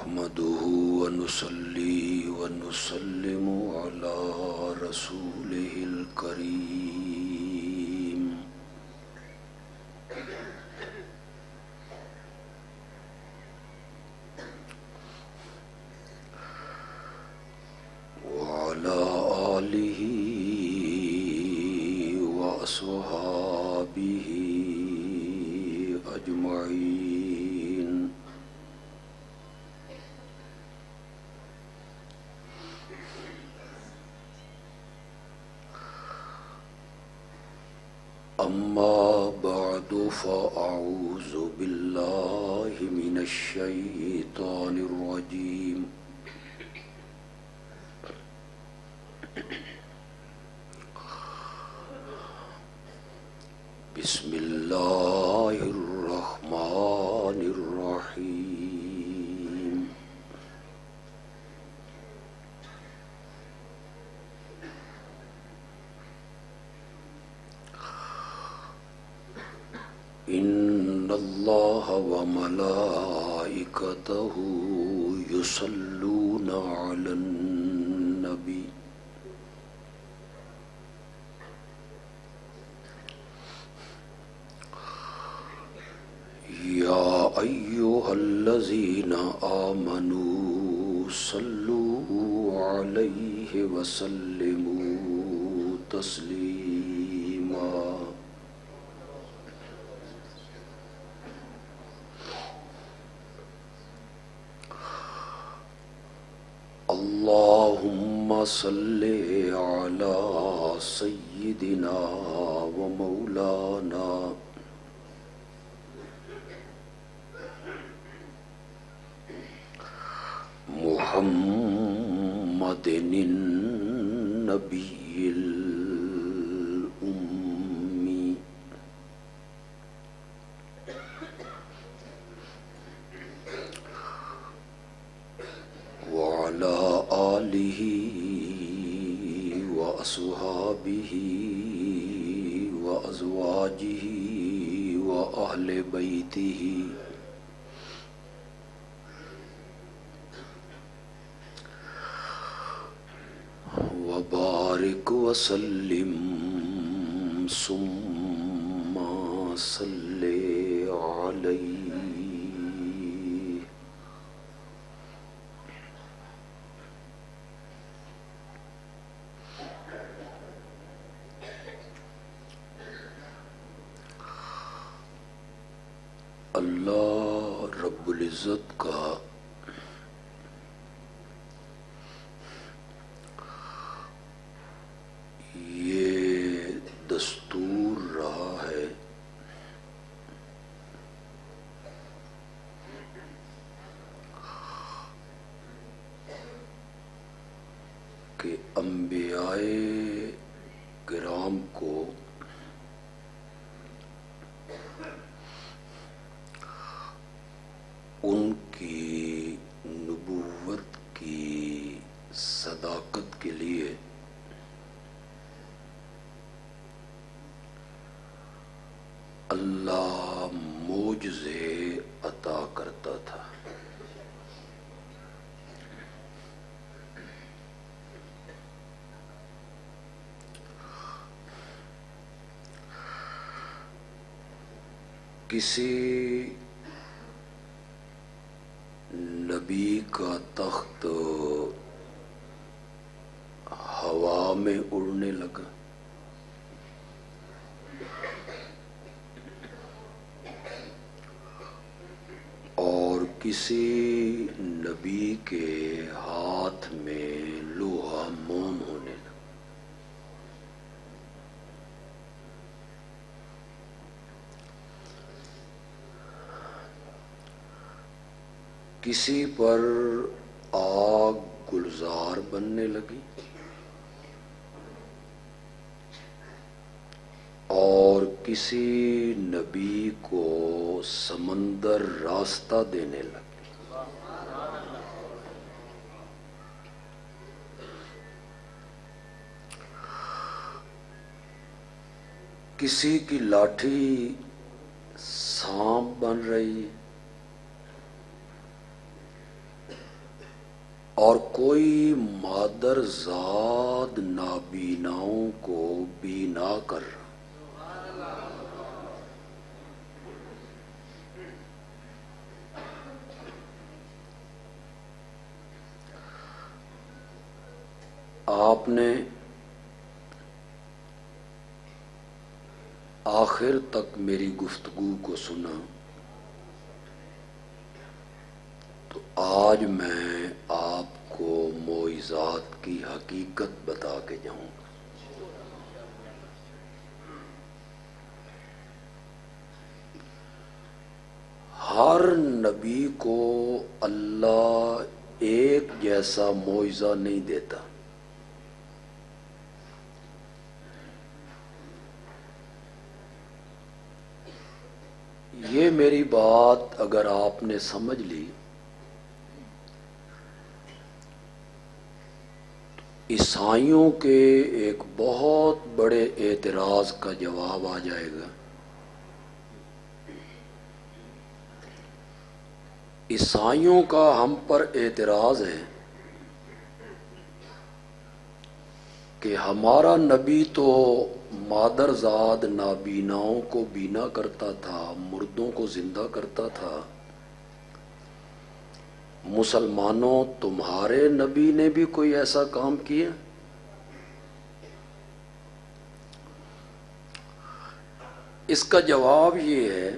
نحمده ونصلي ونسلم على رسوله الكريم وعلى آله وأصحابه أجمعين. أما بعد فأعوذ بالله من الشيطان الرجيم. بسم الله الرحمن الرحيم. إن الله وملائكته يصلون على النبي يا أيها الذين آمنوا صلوا عليه وسلموا تسليما. اللهم صل على سيدنا ومولانا محمد النبي الأمي وعلى آله وأصحابه وأزواجه وأهل بيته وبارك وسلم ثم صل عليه. اللہ رب العزت کا دستور رہا ہے کہ انبیاء کرام کو ان کی نبوت کی صداقت کے لیے اللہ معجزے عطا کرتا تھا. کسی نبی کا تخت ہوا میں اڑنے لگا اور کسی نبی کے ہاتھ میں لوہا موم ہونے لگا. کسی پر آگ گلزار بننے لگی اور کسی نبی کو سمندر راستہ دینے لگی. کسی کی لاٹھی سانپ بن رہی اور کوئی مادر زاد نابیناؤں کو بینا کر آپ نے آخر تک میری گفتگو کو سنا تو آج میں آپ کو معجزات کی حقیقت بتا کے جاؤں گا۔ ہر نبی کو اللہ ایک جیسا معجزہ نہیں دیتا۔ یہ میری بات اگر آپ نے سمجھ لی عیسائیوں کے ایک بہت بڑے اعتراض کا جواب آ جائے گا۔ عیسائیوں کا ہم پر اعتراض ہے کہ ہمارا نبی تو مادر زاد نابیناؤں کو بینا کرتا تھا، مردوں کو زندہ کرتا تھا۔ مسلمانوں، تمہارے نبی نے بھی کوئی ایسا کام کیا؟ اس کا جواب یہ ہے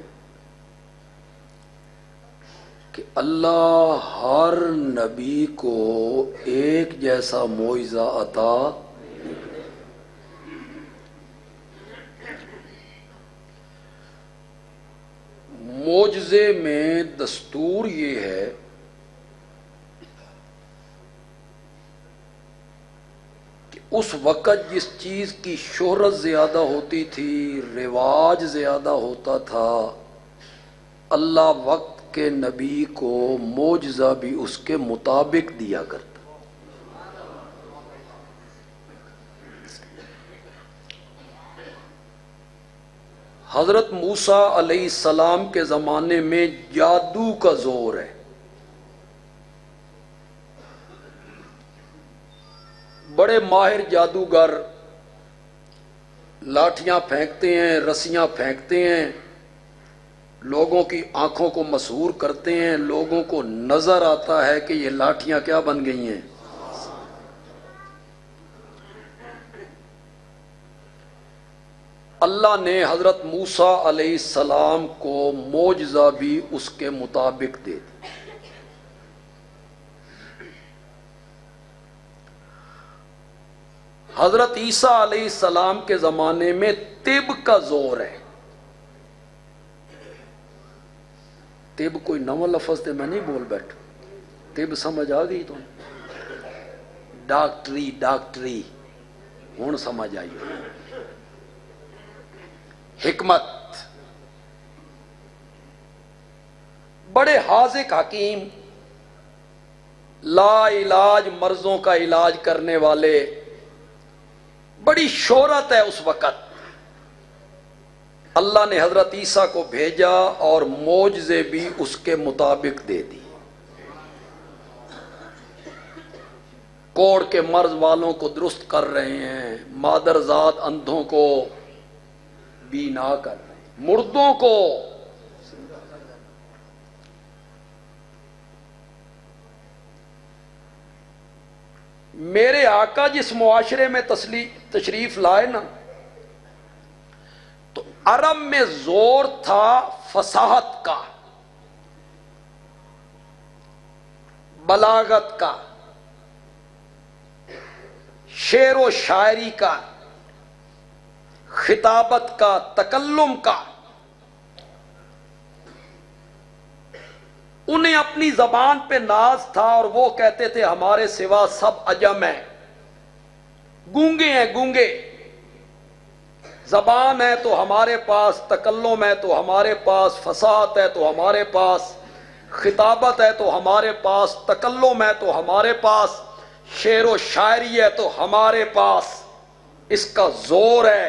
کہ اللہ ہر نبی کو ایک جیسا معجزہ عطا معجزے میں دستور یہ ہے کہ اس وقت جس چیز کی شہرت زیادہ ہوتی تھی، رواج زیادہ ہوتا تھا، اللہ وقت کے نبی کو معجزہ بھی اس کے مطابق دیا کرتا۔ حضرت موسیٰ علیہ السلام کے زمانے میں جادو کا زور ہے۔ بڑے ماہر جادوگر لاٹھیاں پھینکتے ہیں، رسیاں پھینکتے ہیں، لوگوں کی آنکھوں کو مسحور کرتے ہیں، لوگوں کو نظر آتا ہے کہ یہ لاٹھیاں کیا بن گئی ہیں۔ اللہ نے حضرت موسیٰ علیہ السلام کو معجزہ بھی اس کے مطابق دے دی۔ حضرت عیسیٰ علیہ السلام کے زمانے میں طب کا زور ہے۔ طب کوئی نواں لفظ تھے، میں نہیں بول بیٹھا، طب سمجھ آ گئی تو ڈاکٹری ہوں سمجھ آئی۔ حکمت، بڑے حاذق حکیم، لا علاج مرضوں کا علاج کرنے والے، بڑی شہرت ہے اس وقت۔ اللہ نے حضرت عیسیٰ کو بھیجا اور معجزے بھی اس کے مطابق دے دی۔ کوڑ کے مرض والوں کو درست کر رہے ہیں، مادرزاد اندھوں کو بینا کر رہے ہیں، مردوں کو۔ میرے آقا جس معاشرے میں تشریف لائے نا، تو عرب میں زور تھا فصاحت کا، بلاغت کا، شعر و شاعری کا، خطابت کا، تکلم کا۔ انہیں اپنی زبان پہ ناز تھا اور وہ کہتے تھے ہمارے سوا سب عجم ہیں، گونگے ہیں، گونگے۔ زبان ہے تو ہمارے پاس، تکلم ہے تو ہمارے پاس، فصاحت ہے تو ہمارے پاس، خطابت ہے تو ہمارے پاس، تکلم ہے تو ہمارے پاس، شعر و شاعری ہے تو ہمارے پاس۔ اس کا زور ہے۔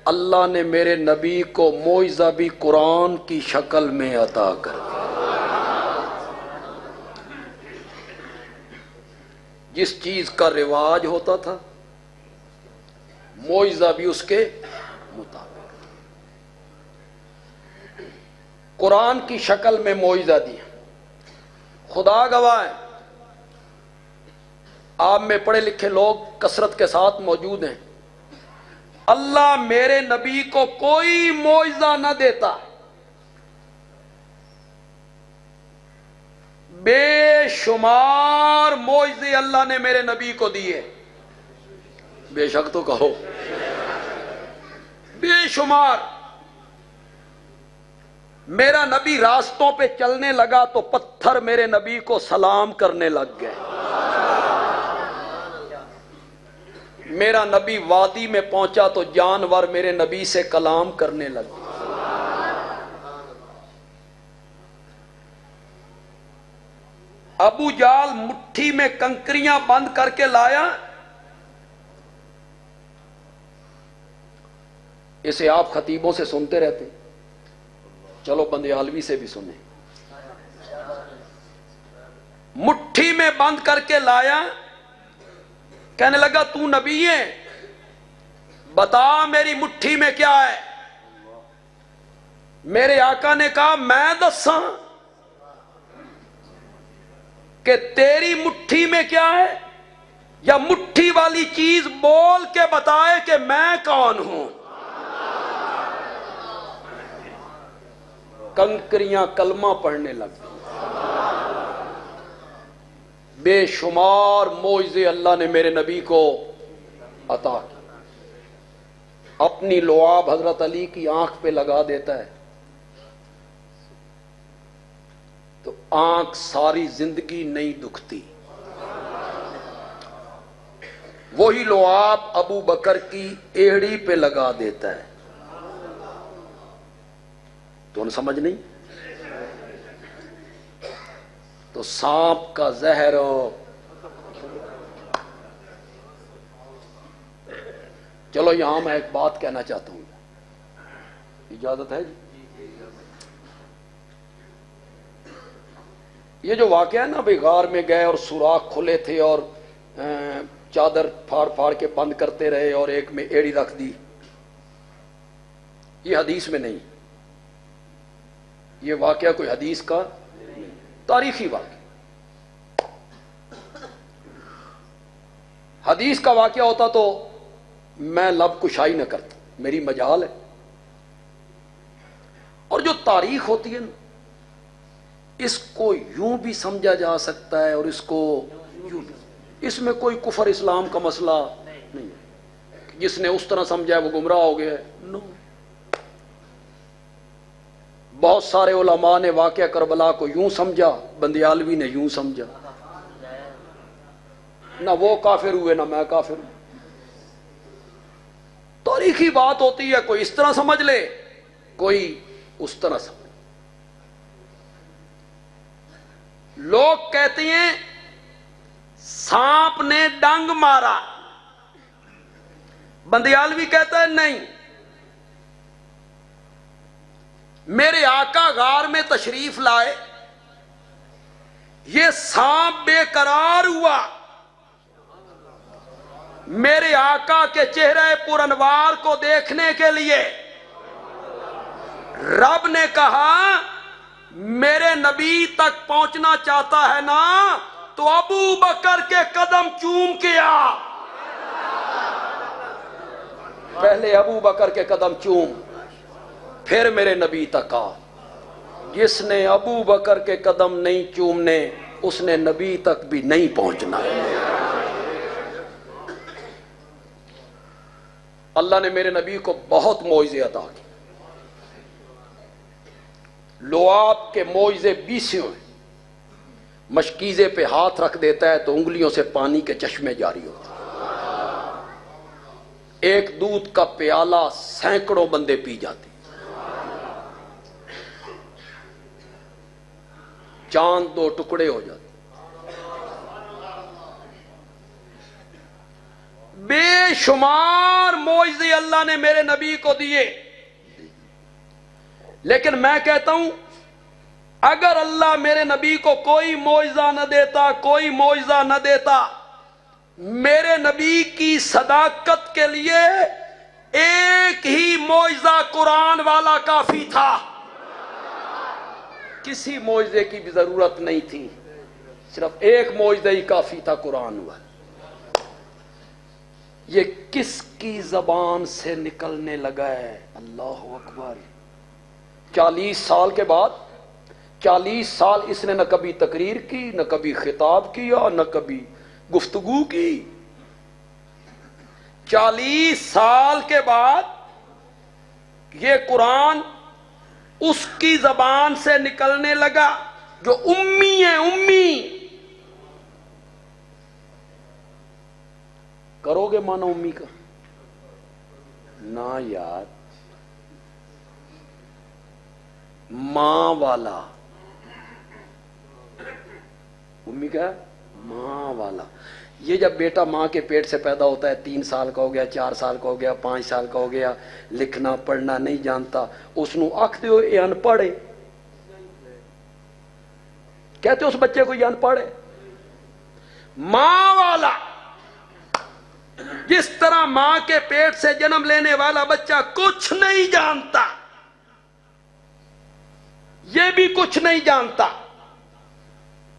اللہ نے میرے نبی کو معجزہ بھی قرآن کی شکل میں عطا کر دیا۔ جس چیز کا رواج ہوتا تھا معجزہ بھی اس کے مطابق۔ قرآن کی شکل میں معجزہ دیا۔ خدا گواہ ہے، آپ میں پڑھے لکھے لوگ کثرت کے ساتھ موجود ہیں، اللہ میرے نبی کو کوئی معجزہ نہ دیتا، بے شمار معجزے اللہ نے میرے نبی کو دیے، بے شک تو کہو، بے شمار۔ میرا نبی راستوں پہ چلنے لگا تو پتھر میرے نبی کو سلام کرنے لگ گئے، میرا نبی وادی میں پہنچا تو جانور میرے نبی سے کلام کرنے لگے۔ ابو جال مٹھی میں کنکریاں بند کر کے لایا، اسے آپ خطیبوں سے سنتے رہتے، چلو بندیالوی سے بھی سنیں۔ مٹھی میں بند کر کے لایا، کہنے لگا تو نبی ہے، بتا میری مٹھی میں کیا ہے۔ میرے آقا نے کہا میں دساں کہ تیری مٹھی میں کیا ہے، یا مٹھی والی چیز بول کے بتائے کہ میں کون ہوں۔ کنکریاں کلمہ پڑھنے لگ گئی۔ بے شمار معجزے اللہ نے میرے نبی کو عطا کی۔ اپنی لعاب حضرت علی کی آنکھ پہ لگا دیتا ہے تو آنکھ ساری زندگی نہیں دکھتی، وہی لعاب ابو بکر کی ایڑی پہ لگا دیتا ہے تو سمجھ نہیں۔ تو سانپ کا زہر، چلو یہاں میں ایک بات کہنا چاہتا ہوں، اجازت ہے جی؟ یہ جو واقعہ ہے نا، بھئی غار میں گئے اور سوراخ کھلے تھے اور چادر پھاڑ پھاڑ کے بند کرتے رہے اور ایک میں ایڑی رکھ دی، یہ حدیث میں نہیں، یہ واقعہ کوئی حدیث کا تاریخی واقعہ۔ حدیث کا واقعہ ہوتا تو میں لب کشائی نہ کرتا، میری مجال ہے۔ اور جو تاریخ ہوتی ہے نا، اس کو یوں بھی سمجھا جا سکتا ہے اور اس کو یوں بھی، اس میں کوئی کفر اسلام کا مسئلہ نہیں ہے، جس نے اس طرح سمجھا ہے وہ گمراہ ہو گیا ہے، نو۔ بہت سارے علماء نے واقعہ کربلا کو یوں سمجھا، بندیالوی نے یوں سمجھا، نہ وہ کافر ہوئے نہ میں کافر ہوں۔ تاریخی بات ہوتی ہے، کوئی اس طرح سمجھ لے، کوئی اس طرح سمجھ۔ لوگ کہتے ہیں سانپ نے ڈنگ مارا، بندیالوی کہتا ہے نہیں، میرے آقا غار میں تشریف لائے، یہ سانپ بے قرار ہوا، میرے آقا کے چہرے پر انوار کو دیکھنے کے لیے رب نے کہا میرے نبی تک پہنچنا چاہتا ہے نا تو ابو بکر کے قدم چوم کے آ۔ پہلے ابو بکر کے قدم چوم، پھر میرے نبی تک آ۔ جس نے ابو بکر کے قدم نہیں چومنے اس نے نبی تک بھی نہیں پہنچنا۔ اللہ نے میرے نبی کو بہت معجزے عطا کیے، لعاب کے معجزے 20 ہیں۔ مشکیزے پہ ہاتھ رکھ دیتا ہے تو انگلیوں سے پانی کے چشمے جاری ہوتے ہیں، ایک دودھ کا پیالہ سینکڑوں بندے پی جاتے ہیں، چاند 2 ٹکڑے ہو جاتے، بے شمار معجزے اللہ نے میرے نبی کو دیے۔ لیکن میں کہتا ہوں اگر اللہ میرے نبی کو کوئی معجزہ نہ دیتا، کوئی معجزہ نہ دیتا میرے نبی کی صداقت کے لیے ایک ہی معجزہ قرآن والا کافی تھا، کسی معجزے کی بھی ضرورت نہیں تھی، صرف ایک معجزہ ہی کافی تھا، قرآن والا۔ یہ کس کی زبان سے نکلنے لگا ہے؟ اللہ اکبر۔ 40 سال کے بعد، 40 سال اس نے نہ کبھی تقریر کی، نہ کبھی خطاب کیا، نہ کبھی گفتگو کی۔ 40 سال کے بعد یہ قرآن اس کی زبان سے نکلنے لگا جو امی ہے، امی۔ کرو گے مانا امی کا؟ نہ یار، ماں والا۔ امی کا ماں والا۔ یہ جب بیٹا ماں کے پیٹ سے پیدا ہوتا ہے، 3 سال کا ہو گیا، 4 سال کا ہو گیا، 5 سال کا ہو گیا، لکھنا پڑھنا نہیں جانتا، اس نو آکھ دیو اے ان پڑھ ہے، کہتے اس بچے کو یہ ان پڑھ ہے۔ ماں والا، جس طرح ماں کے پیٹ سے جنم لینے والا بچہ کچھ نہیں جانتا، یہ بھی کچھ نہیں جانتا،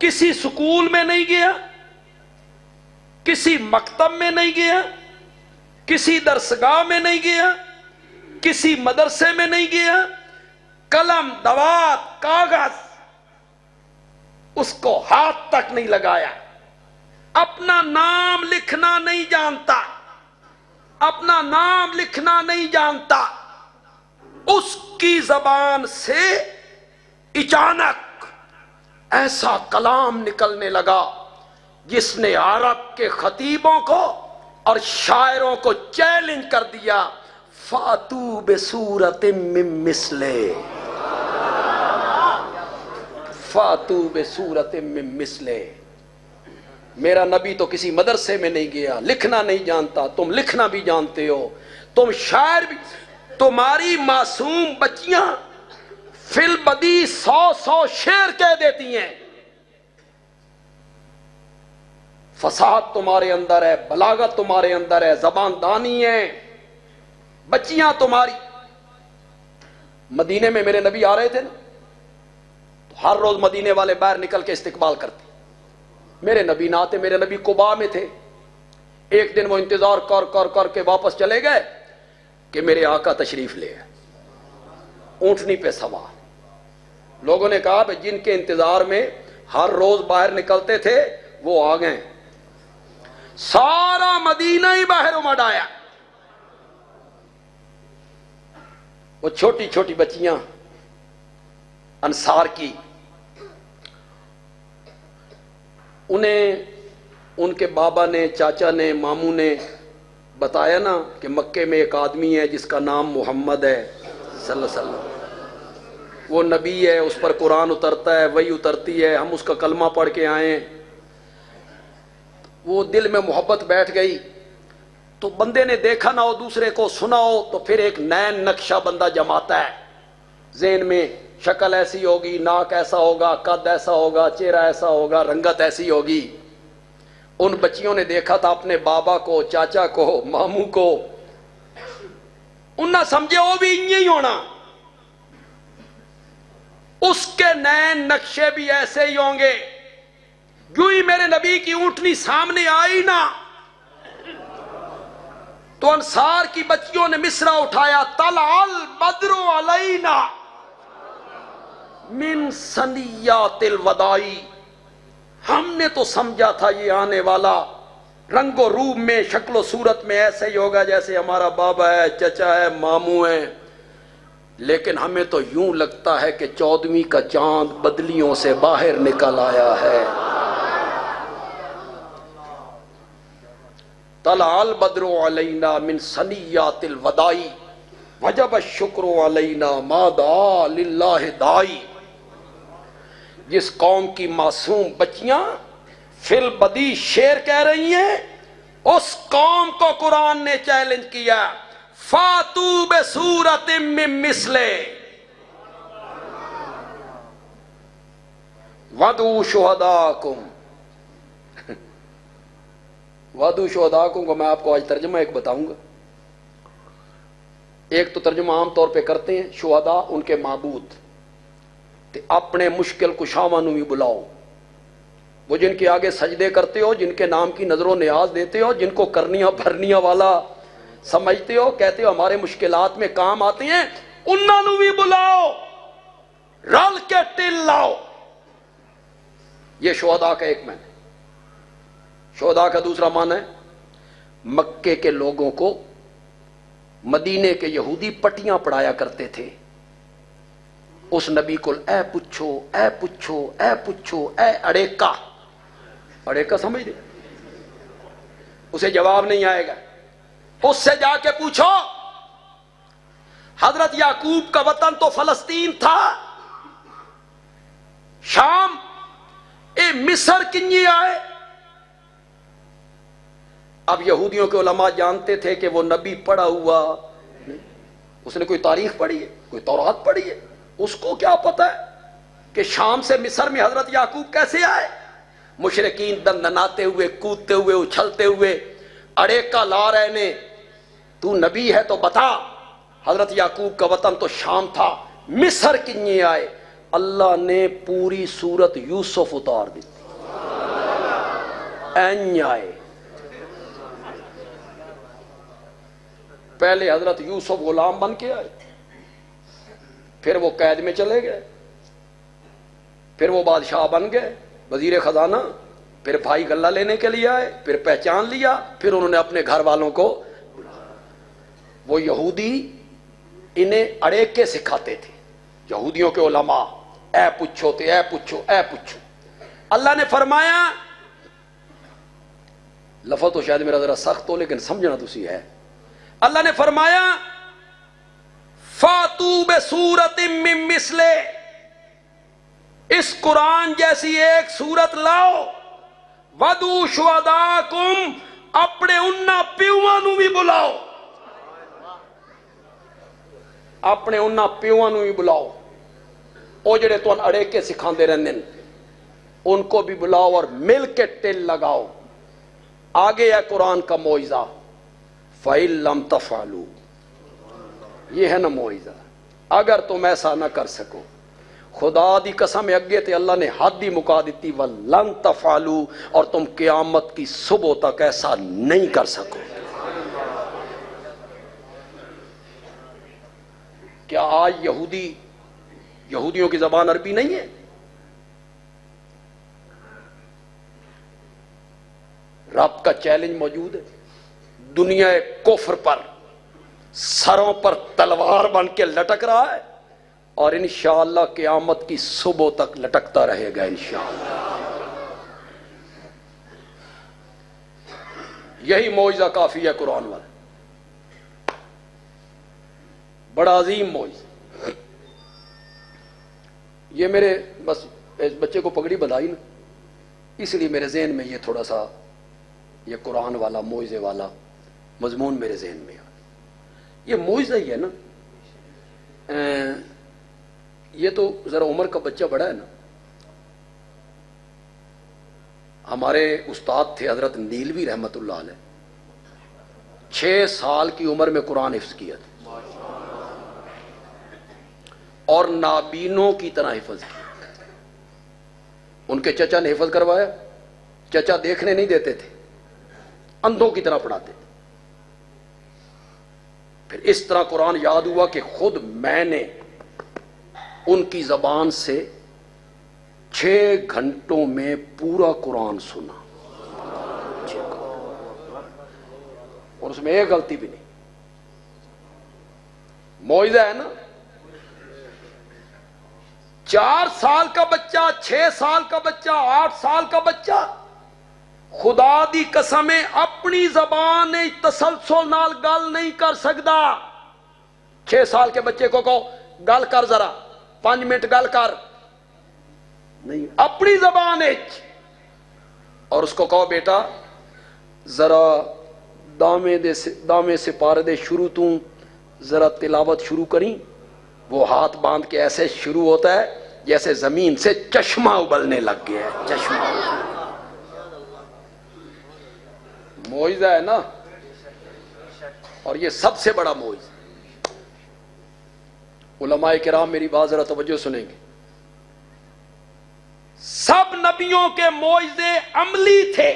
کسی سکول میں نہیں گیا، کسی مکتب میں نہیں گیا، کسی درسگاہ میں نہیں گیا، کسی مدرسے میں نہیں گیا، قلم، دوات، کاغذ اس کو ہاتھ تک نہیں لگایا، اپنا نام لکھنا نہیں جانتا، اپنا نام لکھنا نہیں جانتا، اس کی زبان سے اچانک ایسا کلام نکلنے لگا جس نے عرب کے خطیبوں کو اور شاعروں کو چیلنج کر دیا، فاتو بسورۃ من مثلہ، فاتو بسورۃ من مثلہ۔ میرا نبی تو کسی مدرسے میں نہیں گیا، لکھنا نہیں جانتا، تم لکھنا بھی جانتے ہو، تم شاعر بھی، تمہاری معصوم بچیاں فی البدی 100 شعر کہہ دیتی ہیں، فصاحت تمہارے اندر ہے، بلاغت تمہارے اندر ہے، زبان دانی ہے، بچیاں تمہاری۔ مدینے میں میرے نبی آ رہے تھے نا، تو ہر روز مدینے والے باہر نکل کے استقبال کرتے، میرے نبی نہ آتے، میرے نبی قباء میں تھے۔ ایک دن وہ انتظار کر کر کر کے واپس چلے گئے کہ میرے آقا تشریف لے آئے، اونٹنی پہ سوار۔ لوگوں نے کہا کہ جن کے انتظار میں ہر روز باہر نکلتے تھے وہ آ گئے۔ سارا مدینہ ہی باہر امڑ آیا، وہ چھوٹی چھوٹی بچیاں انصار کی، انہیں ان کے بابا نے، چاچا نے، ماموں نے بتایا نا کہ مکے میں ایک آدمی ہے جس کا نام محمد ہے صلی اللہ علیہ وسلم، وہ نبی ہے، اس پر قرآن اترتا ہے، وحی اترتی ہے، ہم اس کا کلمہ پڑھ کے آئیں۔ وہ دل میں محبت بیٹھ گئی، تو بندے نے دیکھا نہ ہو، دوسرے کو سنا ہو، تو پھر ایک نیا نقشہ بندہ جماتا ہے ذہن میں، شکل ایسی ہوگی، ناک ایسا ہوگا، قد ایسا ہوگا، چہرہ ایسا ہوگا، رنگت ایسی ہوگی۔ ان بچیوں نے دیکھا تھا اپنے بابا کو، چاچا کو، ماموں کو، انہاں سمجھے وہ بھی انہی ہی ہونا، اس کے نئے نقشے بھی ایسے ہی ہوں گے۔ جو ہی میرے نبی کی اونٹنی سامنے آئی نا، تو انصار کی بچیوں نے مصرع اٹھایا، طلع البدر علینا من ثنیات الوداع۔ ہم نے تو سمجھا تھا یہ آنے والا رنگ و روپ میں، شکل و صورت میں ایسے ہی ہوگا جیسے ہمارا بابا ہے، چچا ہے، ماموں ہے، لیکن ہمیں تو یوں لگتا ہے کہ 14ویں کا چاند بدلیوں سے باہر نکل آیا ہے۔ طلع البدر علینا من ثنیات الوداع وجب الشکر علینا ما دعا للہ داعی۔ جس قوم کی معصوم بچیاں فی البدی شعر کہہ رہی ہیں، اس قوم کو قرآن نے چیلنج کیا، فاتو بسورۃ من مثلہ وادعوا شہداءکم۔ وادو شہداءکم کو میں آپ کو آج ترجمہ ایک بتاؤں گا. ایک تو ترجمہ عام طور پہ کرتے ہیں شہداء ان کے معبود تے اپنے مشکل کشاواں نو بھی بلاؤ، وہ جن کے آگے سجدے کرتے ہو، جن کے نام کی نظر و نیاز دیتے ہو، جن کو کرنیاں بھرنیاں والا سمجھتے ہو، کہتے ہو ہمارے مشکلات میں کام آتے ہیں، انہاں نو بھی بلاؤ، رل کے ٹل لاؤ. یہ شہداء کا ایک معنی. شہداء کا دوسرا معنی ہے مکے کے لوگوں کو مدینے کے یہودی پٹیاں پڑھایا کرتے تھے. اس نبی کو اے پوچھو اے پوچھو اے پوچھو اے اڑیکا، اڑیکا سمجھ دے، اسے جواب نہیں آئے گا. اس سے جا کے پوچھو حضرت یعقوب کا وطن تو فلسطین تھا، شام اے مصر کنجی آئے. اب یہودیوں کے علماء جانتے تھے کہ وہ نبی پڑھا ہوا نہیں. اس نے کوئی تاریخ پڑھی ہے، کوئی تورات پڑھی ہے، اس کو کیا پتا ہے کہ شام سے مصر میں حضرت یعقوب کیسے آئے؟ مشرکین دندناتے ہوئے، کودتے ہوئے، اچھلتے ہوئے اڑے کا لا رہے نے، تو نبی ہے تو بتا. حضرت یعقوب کا وطن تو شام تھا، مصر کنی آئے. اللہ نے پوری سورت یوسف اتار دی، این آئے. پہلے حضرت یوسف غلام بن کے آئے، پھر وہ قید میں چلے گئے، پھر وہ بادشاہ بن گئے، وزیر خزانہ، پھر بھائی غلہ لینے کے لیے آئے، پھر پہچان لیا، پھر انہوں نے اپنے گھر والوں کو. وہ یہودی انہیں اڑیکے سکھاتے تھے، یہودیوں کے علماء اے پوچھو تے اے پوچھو اے پوچھو. اللہ نے فرمایا، لفظ تو شاید میرا ذرا سخت ہو لیکن سمجھنا تسی ہے. اللہ نے فرمایا فاتو بسورۃ من مثلہ، اس قرآن جیسی ایک سورت لاؤ. ودو شہداءکم، اپنے انہاں پیواں نو بھی بلاؤ، اپنے انہاں پیواں نو بھی بلاؤ. او جڑے تو اڑے کے سکھاندے رہندے ہیں ان کو بھی بلاؤ اور مل کے ٹل لگاؤ. آگے ہے قرآن کا معجزہ، فَإِن لَمْ تَفْعَلُوا، یہ ہے نا معجزہ. اگر تم ایسا نہ کر سکو، خدا دی قسم اگے تے اللہ نے حد ہی مکا دیتی، وَلَن تَفْعَلُوا، اور تم قیامت کی صبح تک ایسا نہیں کر سکو. کیا آج یہودیوں کی زبان عربی نہیں ہے؟ رب کا چیلنج موجود ہے. دنیا کفر پر سروں پر تلوار بن کے لٹک رہا ہے، اور انشاءاللہ قیامت کی صبح تک لٹکتا رہے گا انشاءاللہ. یہی معجزہ کافی ہے قرآن والا، بڑا عظیم معجزہ. یہ میرے بس اس بچے کو پگڑی بندھائی نا، اس لیے میرے ذہن میں یہ تھوڑا سا یہ قرآن والا معجزے والا مضمون میرے ذہن میں آ. یہ معجزہ ہی ہے نا. یہ تو ذرا عمر کا بچہ بڑا ہے نا. ہمارے استاد تھے حضرت نیلوی رحمت اللہ علیہ، 6 سال کی عمر میں قرآن حفظ کیا تھا، اور نابینوں کی طرح حفظ کیا. ان کے چچا نے حفظ کروایا، چچا دیکھنے نہیں دیتے تھے، اندھوں کی طرح پڑھاتے تھے. پھر اس طرح قرآن یاد ہوا کہ خود میں نے ان کی زبان سے 6 گھنٹوں میں پورا قرآن سنا، اور اس میں ایک غلطی بھی نہیں. معجزہ ہے نا. 4 سال کا بچہ، 6 سال کا بچہ، 8 سال کا بچہ، خدا دی قسمیں اپنی زبان تسلسل نال گل نہیں کر سکتا. 6 سال کے بچے کو کہو گل کر ذرا 5 منٹ گل کر، نہیں، اپنی زبان اور اس کو کہو بیٹا ذرا دامے سے پارے دے شروع تو ذرا تلاوت شروع کریں. وہ ہاتھ باندھ کے ایسے شروع ہوتا ہے جیسے زمین سے چشمہ ابلنے لگ گیا ہے. چشمہ معجزہ ہے نا، اور یہ سب سے بڑا معجزہ۔ علماء کرام میری بات ذرا توجہ سنیں گے، سب نبیوں کے معجزے عملی تھے،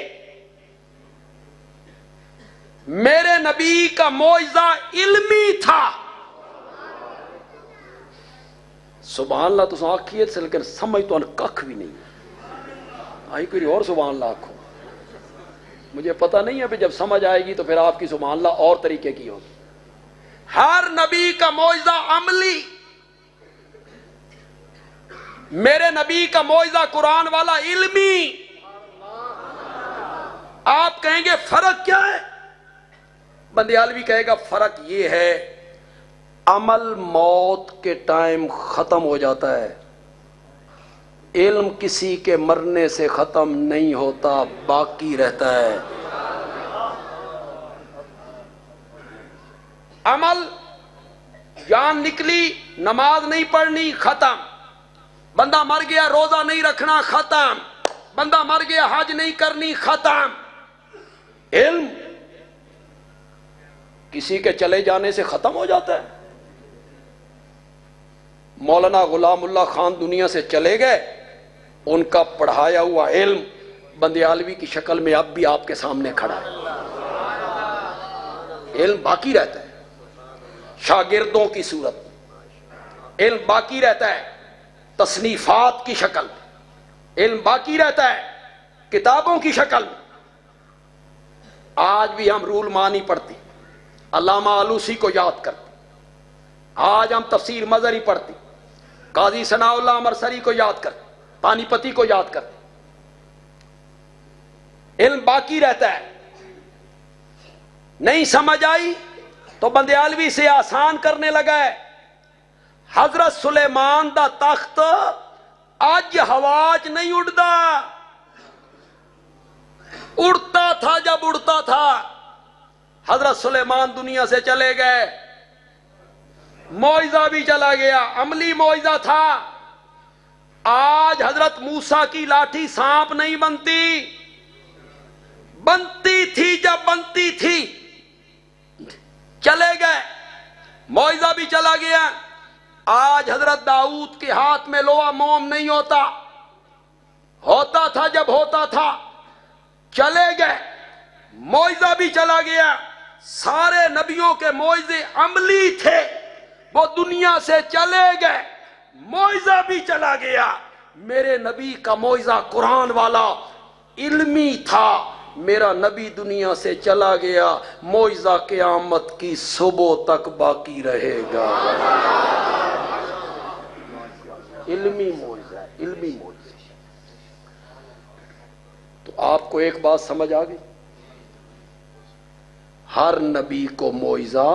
میرے نبی کا معجزہ علمی تھا۔ سبحان اللہ تو آنکھیے سے، لیکن سمجھ تو کخ بھی نہیں آئی، کوئی اور سبحان اللہ آنکھوں، مجھے پتہ نہیں ہے پھر جب سمجھ آئے گی تو پھر آپ کی سبحان اللہ اور طریقے کی ہوگی۔ ہر نبی کا معجزہ عملی، میرے نبی کا معجزہ قرآن والا علمی۔ آپ کہیں گے فرق کیا ہے؟ بندیالوی کہے گا فرق یہ ہے، عمل موت کے ٹائم ختم ہو جاتا ہے، علم کسی کے مرنے سے ختم نہیں ہوتا، باقی رہتا ہے۔ عمل، جان نکلی، نماز نہیں پڑھنی، ختم۔ بندہ مر گیا، روزہ نہیں رکھنا، ختم۔ بندہ مر گیا، حج نہیں کرنی، ختم۔ علم کسی کے چلے جانے سے ختم ہو جاتا ہے۔ مولانا غلام اللہ خان دنیا سے چلے گئے، ان کا پڑھایا ہوا علم بندیالوی کی شکل میں اب بھی آپ کے سامنے کھڑا ہے، علم باقی رہتا ہے، شاگردوں کی صورت علم باقی رہتا ہے، تصنیفات کی شکل میں علم باقی رہتا ہے، کتابوں کی شکل میں۔ آج بھی ہم رول مانی پڑھتے، علامہ آلوسی کو یاد کرتے، آج ہم تفسیر مظہری پڑھتے، قاضی ثناء اللہ امرسری کو یاد کرتے، پانی پتی کو یاد کرتے۔ علم باقی رہتا ہے۔ نہیں سمجھ آئی تو بندیالوی سے آسان کرنے لگا ہے۔ حضرت سلیمان دا تخت اج ہواج نہیں اڑتا، اڑتا تھا جب اڑتا تھا۔ حضرت سلیمان دنیا سے چلے گئے، معجزہ بھی چلا گیا، عملی معجزہ تھا۔ آج حضرت موسیٰ کی لاٹھی سانپ نہیں بنتی، بنتی تھی جب بنتی تھی، چلے گئے، معجزہ بھی چلا گیا۔ آج حضرت داؤد کے ہاتھ میں لوہا موم نہیں ہوتا، ہوتا تھا جب ہوتا تھا، چلے گئے، معجزہ بھی چلا گیا۔ سارے نبیوں کے معجزے عملی تھے، وہ دنیا سے چلے گئے، معجزہ بھی چلا گیا۔ میرے نبی کا معجزہ قرآن والا علمی تھا، میرا نبی دنیا سے چلا گیا، معجزہ قیامت کی صبح تک باقی رہے گا۔ علمی معجزہ ہے، علمی معجزہ۔ تو آپ کو ایک بات سمجھ آ گئی، ہر نبی کو معجزہ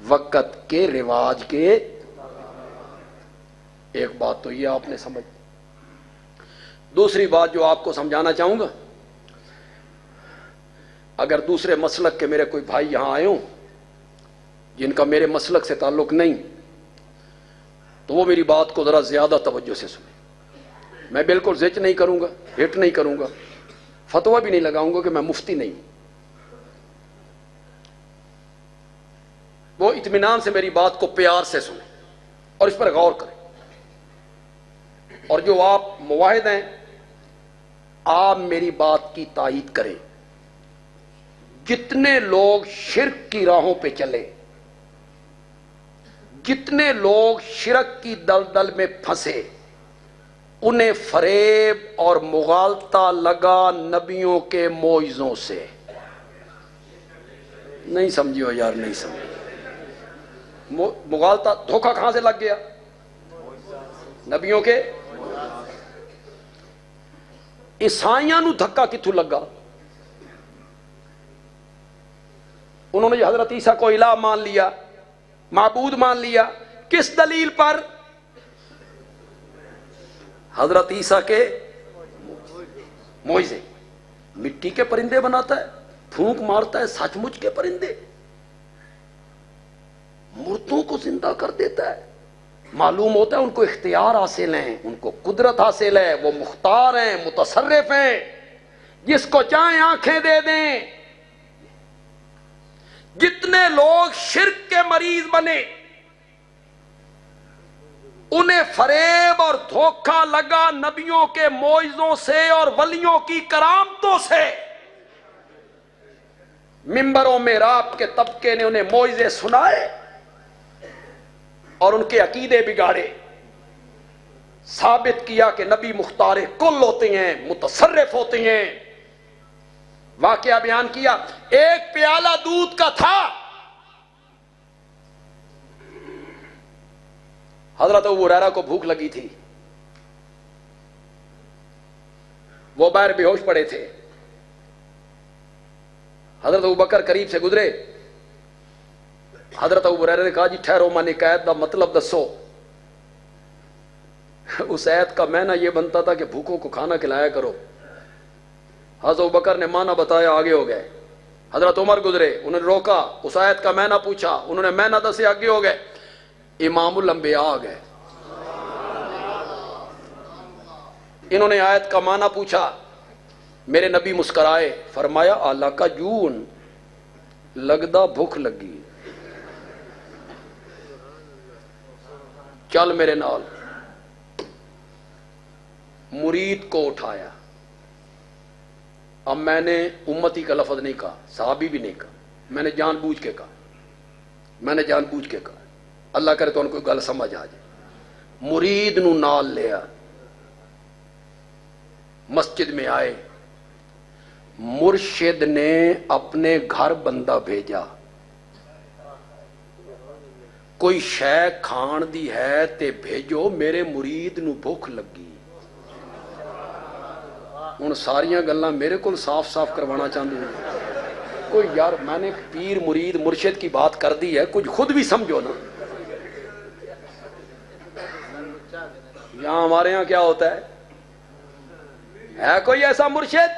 وقت کے رواج کے۔ ایک بات تو یہ آپ نے سمجھ۔ دوسری بات جو آپ کو سمجھانا چاہوں گا، اگر دوسرے مسلک کے میرے کوئی بھائی یہاں آئے ہوں جن کا میرے مسلک سے تعلق نہیں، تو وہ میری بات کو ذرا زیادہ توجہ سے سنیں۔ میں بالکل زچ نہیں کروں گا، ہٹ نہیں کروں گا، فتویٰ بھی نہیں لگاؤں گا کہ میں مفتی نہیں ہوں۔ وہ اطمینان سے میری بات کو پیار سے سنیں اور اس پر غور کریں، اور جو آپ مواحد ہیں آپ میری بات کی تائید کریں۔ جتنے لوگ شرک کی راہوں پہ چلے، جتنے لوگ شرک کی دلدل میں پھنسے، انہیں فریب اور مغالطہ لگا نبیوں کے معجزوں سے۔ نہیں سمجھو یار، نہیں سمجھو۔ مغالطہ، دھوکہ کہاں سے لگ گیا؟ نبیوں کے۔ عیسائیاں نو دھکا کتھوں لگا؟ انہوں نے حضرت عیسیٰ کو الہ مان لیا، معبود مان لیا، کس دلیل پر؟ حضرت عیسیٰ کے معجزے۔ مٹی کے پرندے بناتا ہے، پھونک مارتا ہے سچ مچ کے پرندے، مردوں کو زندہ کر دیتا ہے۔ معلوم ہوتا ہے ان کو اختیار حاصل ہیں، ان کو قدرت حاصل ہے، وہ مختار ہیں، متصرف ہیں، جس کو چاہیں آنکھیں دے دیں، جتنے لوگ شرک کے مریض بنے انہیں فریب اور دھوکہ لگا نبیوں کے معجزوں سے اور ولیوں کی کرامتوں سے. ممبروں میں رات کے طبقے نے انہیں معجزے سنائے اور ان کے عقیدے بگاڑے. ثابت کیا کہ نبی مختار کل ہوتے ہیں, متصرف ہوتے ہیں. واقعہ بیان کیا, ایک پیالہ دودھ کا تھا, حضرت ابو ہریرہ کو بھوک لگی تھی, وہ باہر بے ہوش پڑے تھے. حضرت ابوبکر قریب سے گزرے. حضرت ابو ہریرہ نے کہا جی ٹھہرو, میں نے قید دا مطلب دسو. اس آیت کا معنی یہ بنتا تھا کہ بھوکوں کو کھانا کھلایا کرو. حضرت ابوبکر نے معنی بتایا, آگے ہو گئے. حضرت عمر گزرے, انہوں نے روکا, اس آیت کا معنی پوچھا, انہوں نے معنی دسے, آگے ہو گئے. امام الانبیاء آ گئے, انہوں نے آیت کا معنی پوچھا, میرے نبی مسکرائے, فرمایا آلہ کا جون لگدا بھوک لگی, چل میرے نال. مرید کو اٹھایا. اب میں نے امتی کا لفظ نہیں کہا, صحابی بھی نہیں کہا, میں نے جان بوجھ کے کہا, اللہ کرے تو ان کو گل سمجھ آ جائے. مرید نو نال لیا, مسجد میں آئے. مرشد نے اپنے گھر بندہ بھیجا, کوئی شے کھان دی ہے تے بھیجو, میرے مرید نو بھوک لگی. ہن ساریاں گلاں میرے کو صاف صاف کروانا چاہتے ہیں. کوئی یار میں نے پیر مرید مرشد کی بات کر دی ہے, کچھ خود بھی سمجھو نا. یہاں ہمارے یہاں کیا ہوتا ہے کوئی ایسا مرشد,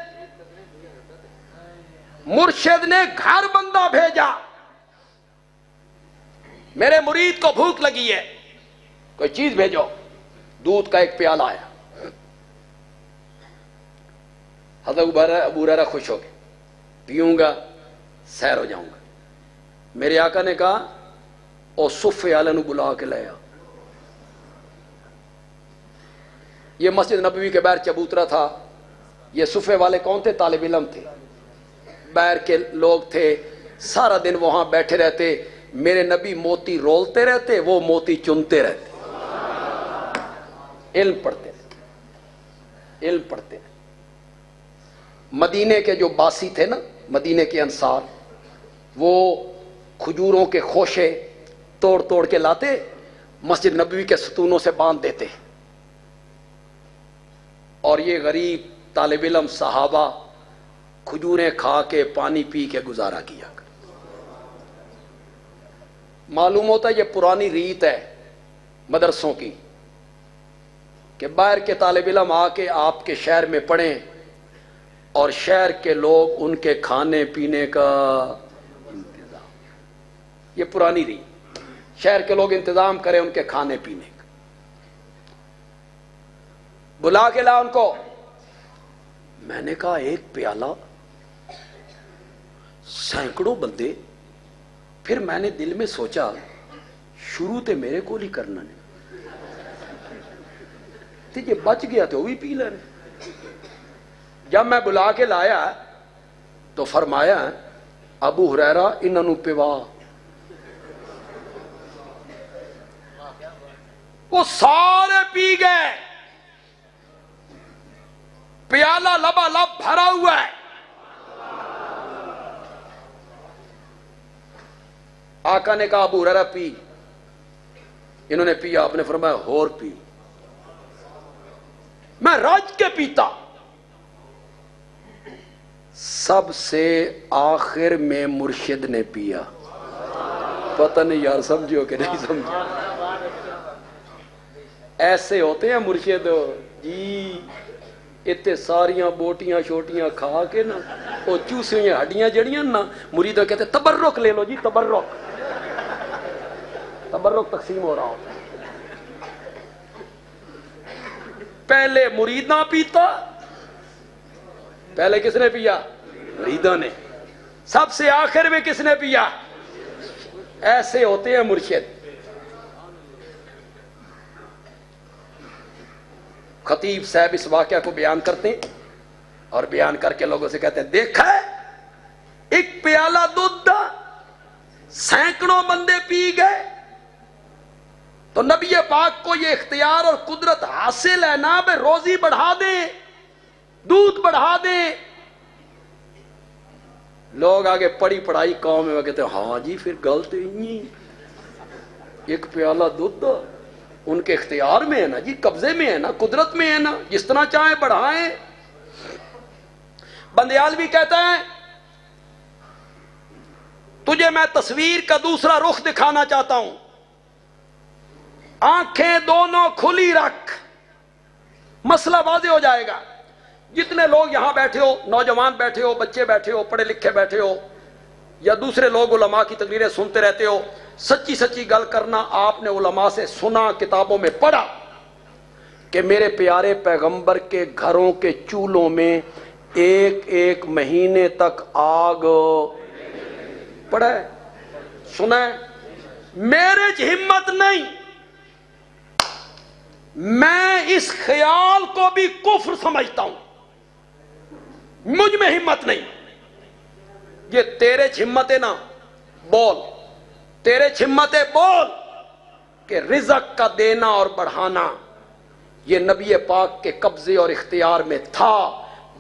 مرشد نے گھر بندہ بھیجا, میرے مرید کو بھوک لگی ہے, کوئی چیز بھیجو. دودھ کا ایک پیالہ آیا. حضرت ابو ہریرہ خوش ہو گئے, پیوں گا سیر ہو جاؤں گا. میرے آقا نے کہا او صفے والے نو بلا کے لایا. یہ مسجد نبوی کے باہر چبوترا تھا. یہ صفے والے کون تھے؟ طالب علم تھے, باہر کے لوگ تھے, سارا دن وہاں بیٹھے رہتے. میرے نبی موتی رولتے رہتے, وہ موتی چنتے رہتے, علم پڑھتے رہتے. مدینے کے جو باسی تھے نا, مدینے کے انصار, وہ کھجوروں کے خوشے توڑ توڑ کے لاتے, مسجد نبوی کے ستونوں سے باندھ دیتے, اور یہ غریب طالب علم صحابہ کھجوریں کھا کے پانی پی کے گزارا کیا. معلوم ہوتا ہے یہ پرانی ریت ہے مدرسوں کی کہ باہر کے طالب علم آ کے آپ کے شہر میں پڑھیں اور شہر کے لوگ ان کے کھانے پینے کا انتظام. یہ پرانی ریت, شہر کے لوگ انتظام کریں ان کے کھانے پینے کا. بلا کے لا ان کو. میں نے کہا ایک پیالہ, سینکڑوں بندے. پھر میں نے دل میں سوچا شروع تے میرے کو نہیں کرنا نے, تے جے بچ گیا تو وہ بھی پی لینے. جب میں بلا کے لایا تو فرمایا ابو ہریرہ انہوں پیوا. وہ سارے پی گئے, پیالہ لبا لب بھرا ہوا ہے. آقا نے کہا ابو ہریرہ پی. انہوں نے پیا, آپ نے فرمایا اور پی. میں رج کے پیتا. سب سے آخر میں مرشد نے پیا. پتہ نہیں یار سمجھو کہ نہیں سمجھو. ایسے ہوتے ہیں مرشد جی, اتنے ساریاں بوٹیاں شوٹیاں کھا کے نا, وہ چوسی ہوئی ہڈیاں جڑیاں نا, مرید کہتے تبرک لے لو جی, تبرک تقسیم ہو رہا ہوتا. پہلے مریداں پیتا, پہلے کس نے پیا؟ مریداں نے. سب سے آخر میں کس نے پیا؟ ایسے ہوتے ہیں مرشد. خطیب صاحب اس واقعہ کو بیان کرتے ہیں اور بیان کر کے لوگوں سے کہتے ہیں دیکھا ہے ایک پیالہ دودھ دا سینکڑوں بندے پی گئے. تو نبی پاک کو یہ اختیار اور قدرت حاصل ہے نا بے روزی بڑھا دیں دودھ بڑھا دیں. لوگ آگے پڑھی پڑھائی قوم میں کہتے ہیں ہاں جی پھر غلط ہی ایک پیالہ دودھ ان کے اختیار میں ہے نا جی قبضے میں ہے نا قدرت میں ہے نا جس طرح چاہیں بڑھائیں. بندیال بھی کہتا ہے تجھے میں تصویر کا دوسرا رخ دکھانا چاہتا ہوں. آنکھیں دونوں کھلی رکھ مسئلہ واضح ہو جائے گا. جتنے لوگ یہاں بیٹھے ہو نوجوان بیٹھے ہو بچے بیٹھے ہو پڑھے لکھے بیٹھے ہو یا دوسرے لوگ علماء کی تقریریں سنتے رہتے ہو سچی سچی گل کرنا. آپ نے علماء سے سنا کتابوں میں پڑھا کہ میرے پیارے پیغمبر کے گھروں کے چولہوں میں ایک ایک مہینے تک آگ پڑا ہے سنا ہے. میرے ہمت نہیں میں اس خیال کو بھی کفر سمجھتا ہوں مجھ میں ہمت نہیں. یہ تیرے ہمت ہے نا بول تیرے ہمت ہے بول کہ رزق کا دینا اور بڑھانا یہ نبی پاک کے قبضے اور اختیار میں تھا.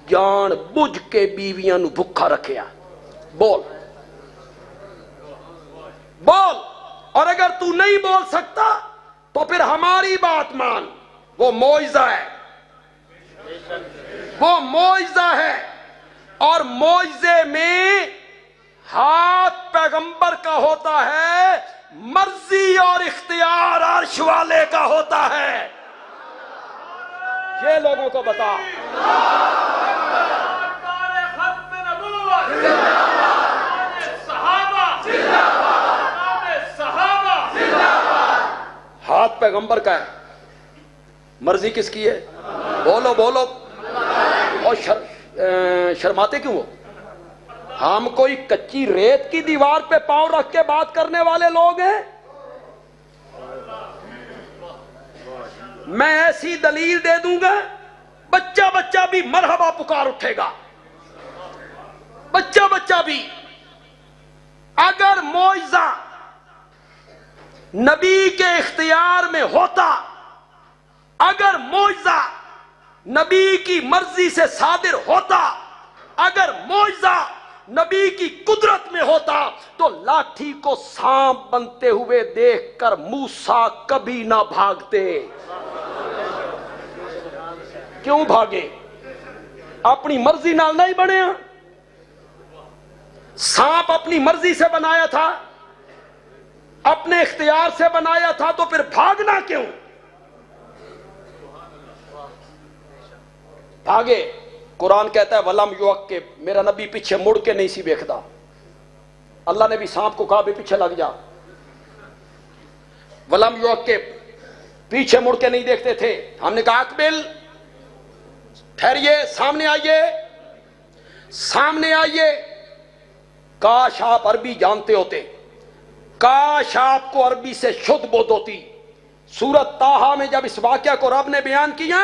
جان بوجھ کے بیویاں نو بھکھا رکھیا بول بول. اور اگر تو نہیں بول سکتا تو پھر ہماری بات مان. وہ معجزہ ہے وہ معجزہ ہے اور معجزے میں ہاتھ پیغمبر کا ہوتا ہے مرضی اور اختیار عرش والے کا ہوتا ہے. یہ لوگوں کو بتا. ہاتھ پیغمبر کا ہے مرضی کس کی ہے؟ بولو بولو. اور شرماتے کیوں ہو؟ ہم کوئی کچی ریت کی دیوار پہ پاؤں رکھ کے بات کرنے والے لوگ ہیں؟ میں ایسی دلیل دے دوں گا بچہ بچہ بھی مرحبا پکار اٹھے گا. بچہ بچہ بھی. اگر معجزہ نبی کے اختیار میں ہوتا اگر معجزہ نبی کی مرضی سے صادر ہوتا اگر معجزہ نبی کی قدرت میں ہوتا تو لاٹھی کو سانپ بنتے ہوئے دیکھ کر موسیٰ کبھی نہ بھاگتے. کیوں بھاگے؟ اپنی مرضی نال نہیں بنے. سانپ اپنی مرضی سے بنایا تھا اپنے اختیار سے بنایا تھا تو پھر بھاگنا کیوں؟ بھاگے. قرآن کہتا ہے ولم یعقب میرا نبی پیچھے مڑ کے نہیں سی دیکھتا. اللہ نے بھی سانپ کو کہا بھی پیچھے لگ جا. ولم یعقب پیچھے مڑ کے نہیں دیکھتے تھے. ہم نے کہا اقبل ٹھہریے سامنے آئیے سامنے آئیے. کاش آپ عربی جانتے ہوتے کاش آپ کو عربی سے شدھ بودھ ہوتی. سورت طٰہٰ میں جب اس واقعہ کو رب نے بیان کیا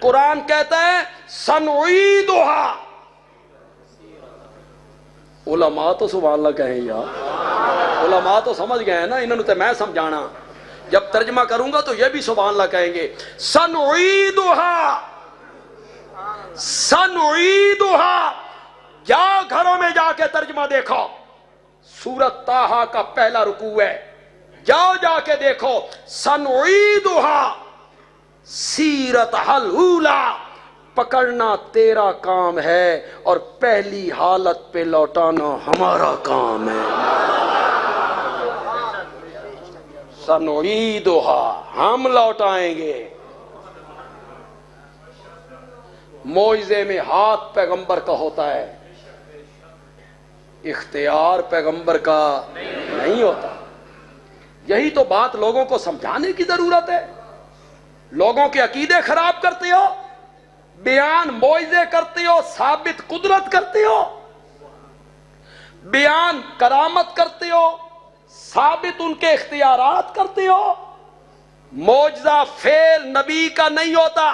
قرآن کہتا ہے سنعیدھا. علماء تو سبحان اللہ کہیں یار. علماء تو سمجھ گئے ہیں نا انہوں نے تو میں سمجھانا. جب ترجمہ کروں گا تو یہ بھی سبحان اللہ کہیں گے. سنعیدھا سنعیدھا. جا گھروں میں جا کے ترجمہ دیکھو. سورت طٰہٰ کا پہلا رکوع ہے. جاؤ جا کے دیکھو. سنعیدھا سیرت الاولی. پکڑنا تیرا کام ہے اور پہلی حالت پہ لوٹانا ہمارا کام ہے. سنعیدھا ہم لوٹائیں گے. معجزے میں ہاتھ پیغمبر کا ہوتا ہے اختیار پیغمبر کا نہیں ہوتا. یہی تو بات لوگوں کو سمجھانے کی ضرورت ہے. لوگوں کے عقیدے خراب کرتے ہو بیان معجزے کرتے ہو ثابت قدرت کرتے ہو. بیان کرامت کرتے ہو، ثابت ان کے اختیارات کرتے ہو۔ معجزہ فعل نبی کا نہیں ہوتا،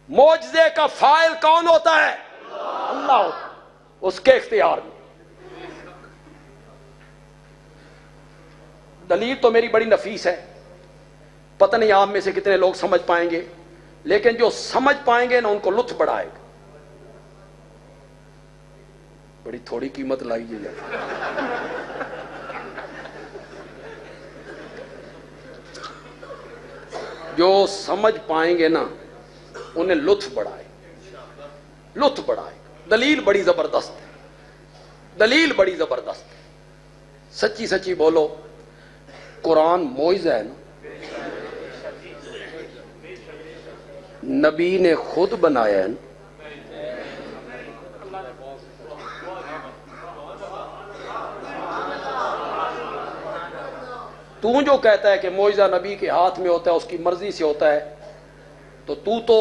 معجزے کا فاعل کون ہوتا ہے؟ اللہ ہوتا ہے، اس کے اختیار میں۔ دلیل تو میری بڑی نفیس ہے، پتہ نہیں آپ میں سے کتنے لوگ سمجھ پائیں گے، لیکن جو سمجھ پائیں گے نا ان کو لطف بڑھائے گا۔ بڑی تھوڑی قیمت لائی جائے، جو سمجھ پائیں گے نا انہیں لطف بڑھائے، لطف بڑھائے۔ دلیل بڑی زبردست ہے، دلیل بڑی زبردست ہے۔ سچی سچی بولو، قرآن معجزہ ہے نا، نبی نے خود بنایا ہے نا۔ تو جو کہتا ہے کہ معجزہ نبی کے ہاتھ میں ہوتا ہے، اس کی مرضی سے ہوتا ہے، تو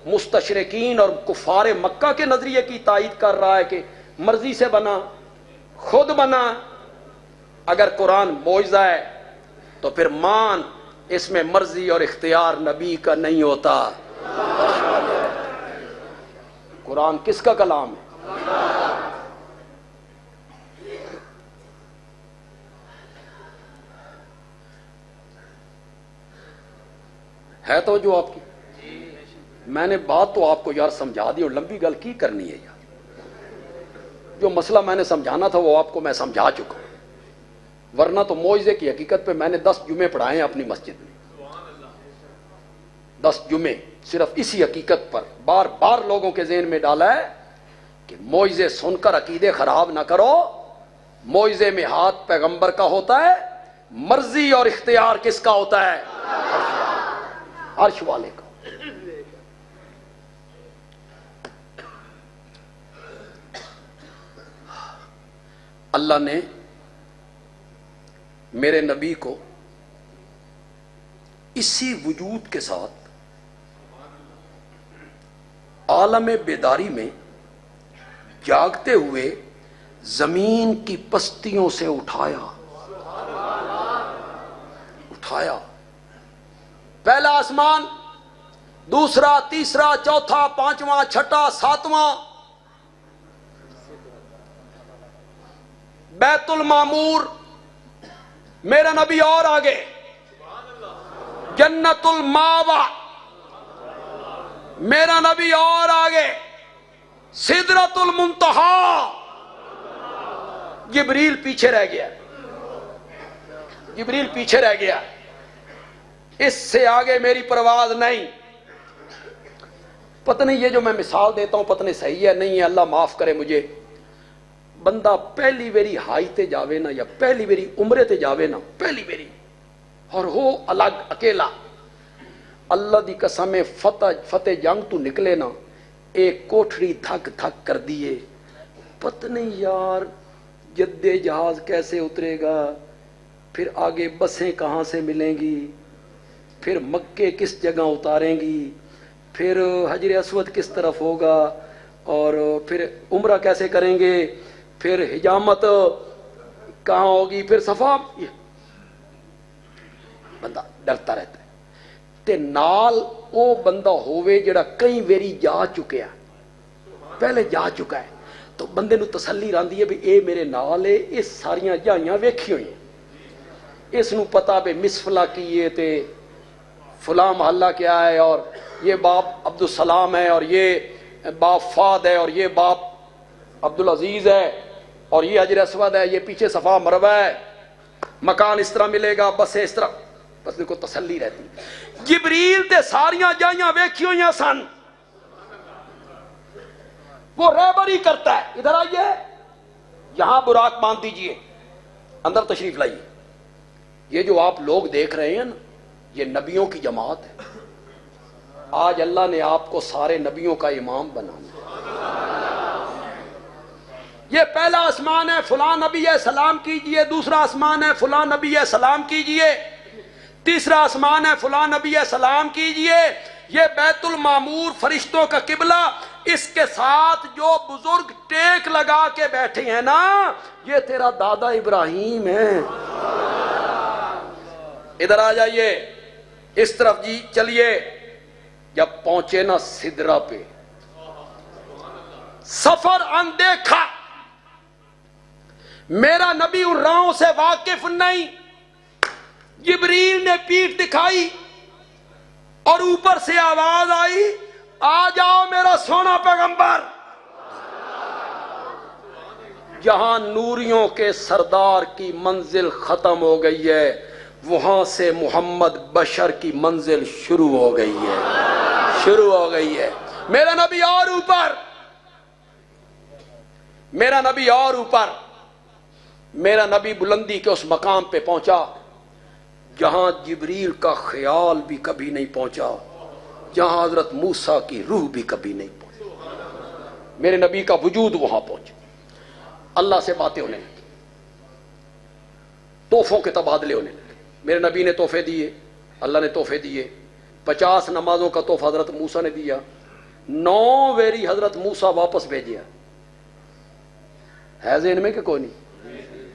مستشرقین اور کفار مکہ کے نظریے کی تائید کر رہا ہے کہ مرضی سے بنا، خود بنا۔ اگر قرآن معجزہ ہے تو پھر مان اس میں مرضی اور اختیار نبی کا نہیں ہوتا۔ قرآن کس کا کلام ہے؟ ہے تو جو آپ کی، میں نے بات تو آپ کو یار سمجھا دی، اور لمبی گل کی کرنی ہے یار۔ جو مسئلہ میں نے سمجھانا تھا وہ آپ کو میں سمجھا چکا ہوں، ورنہ تو معجزے کی حقیقت پہ میں نے 10 جمعے پڑھائے ہیں اپنی مسجد میں، 10 جمعے صرف اسی حقیقت پر بار بار لوگوں کے ذہن میں ڈالا ہے کہ معجزے سن کر عقیدے خراب نہ کرو۔ معجزے میں ہاتھ پیغمبر کا ہوتا ہے، مرضی اور اختیار کس کا ہوتا ہے؟ عرش والے کا۔ اللہ نے میرے نبی کو اسی وجود کے ساتھ عالم بیداری میں جاگتے ہوئے زمین کی پستیوں سے اٹھایا۔ پہلا آسمان، دوسرا، تیسرا، چوتھا، پانچواں، چھٹا، ساتواں، بیت المعمور، میرا نبی اور آگے، جنت الماوا، میرا نبی اور آگے، سدرۃ المنتہا، جبریل پیچھے رہ گیا، جبریل پیچھے رہ گیا، اس سے آگے میری پرواز نہیں۔ پتہ نہیں یہ جو میں مثال دیتا ہوں پتہ نہیں صحیح ہے نہیں ہے، اللہ معاف کرے مجھے۔ بندہ پہلی ویری ہائی تے جاوے نا، یا پہلی ویری عمرے تے جاوے نا، پہلی ویری، اور ہو الگ اکیلا، اللہ دی قسم فتح جنگ تو نکلے نا، ایک کوٹھڑی دھک دھک کر دیے، پتہ نہیں یار جدے جہاز کیسے اترے گا، پھر آگے بسیں کہاں سے ملیں گی، پھر مکے کس جگہ اتاریں گی، پھر حجر اسود کس طرف ہوگا، اور پھر عمرہ کیسے کریں گے، پھر حجامت کہاں ہوگی، پھر صفا۔ بندہ ڈرتا رہتا ہے تے نال او بندہ ہوئے جڑا کئی ویری جا چکیا، پہلے جا چکا ہے، تو بندے نو تسلی راندی ہے بھی اے میرے نال ہے، یہ ساریاں جائیاں ویکھی ہوئی ہیں، اس نو پتا بھی مسفلا کی ہے تے فلاں محلہ کیا ہے، اور یہ باپ عبدالسلام ہے، اور یہ باپ فاد ہے، اور یہ باپ عبدالعزیز ہے، اور یہ حجر اسود ہے، یہ پیچھے صفا مروہ ہے، مکان اس طرح ملے گا، بسیں اس طرح، بس ان کو تسلی رہتی۔ جبریل تے ساریاں جائیاں ویکھی ہوئی ہیں سن، وہ رہبری کرتا ہے، ادھر آئیے، یہاں براق باندھ دیجئے، اندر تشریف لائیے۔ یہ جو آپ لوگ دیکھ رہے ہیں نا، یہ نبیوں کی جماعت ہے، آج اللہ نے آپ کو سارے نبیوں کا امام بنانا۔ یہ پہلا آسمان ہے، فلاں نبی ہے سلام کیجئے، دوسرا آسمان ہے فلاں نبی ہے سلام کیجئے، تیسرا آسمان ہے فلاں نبی ہے سلام کیجئے، یہ بیت المعمور فرشتوں کا قبلہ، اس کے ساتھ جو بزرگ ٹیک لگا کے بیٹھے ہیں نا، یہ تیرا دادا ابراہیم ہے۔ ادھر آ جائیے، اس طرف جی چلیے۔ جب پہنچے نا سدرا پہ، سفر اندیکھا، میرا نبی ان راہوں سے واقف نہیں، جبریل نے پیٹھ دکھائی اور اوپر سے آواز آئی، آ جاؤ میرا سونا پیغمبر۔ جہاں نوریوں کے سردار کی منزل ختم ہو گئی ہے، وہاں سے محمد بشر کی منزل شروع ہو گئی ہے، شروع ہو گئی ہے۔ میرا نبی اور اوپر، میرا نبی اور اوپر، میرا نبی بلندی کے اس مقام پہ پہنچا جہاں جبریل کا خیال بھی کبھی نہیں پہنچا، جہاں حضرت موسیٰ کی روح بھی کبھی نہیں پہنچی۔ میرے نبی کا وجود وہاں پہنچا، اللہ سے باتیں ہونے لگی، تحفوں کے تبادلے ہونے لگے۔ میرے نبی نے تحفے دیے، اللہ نے تحفے دیے۔ 50 نمازوں کا تحفہ حضرت موسیٰ نے دیا، 9 ویری حضرت موسیٰ واپس بھیجیا۔ ہے ذہن میں کہ کوئی نہیں؟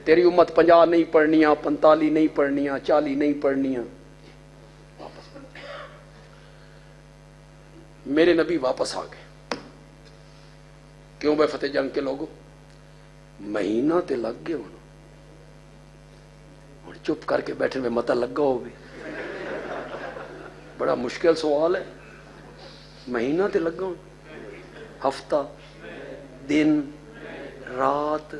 تیری امت 50 نہیں پڑھنیاں، 45 نہیں پڑھنیاں، 40 نہیں پڑھنیاں، میرے نبی واپس آ گئے۔ کیوں بے فتح جنگ کے لوگوں؟ مہینہ تے لگ گئے انہوں، اور چپ کر کے بیٹھے میں متا لگا ہو بھی، بڑا مشکل سوال ہے۔ مہینہ تے لگا، ہفتہ، دن، رات۔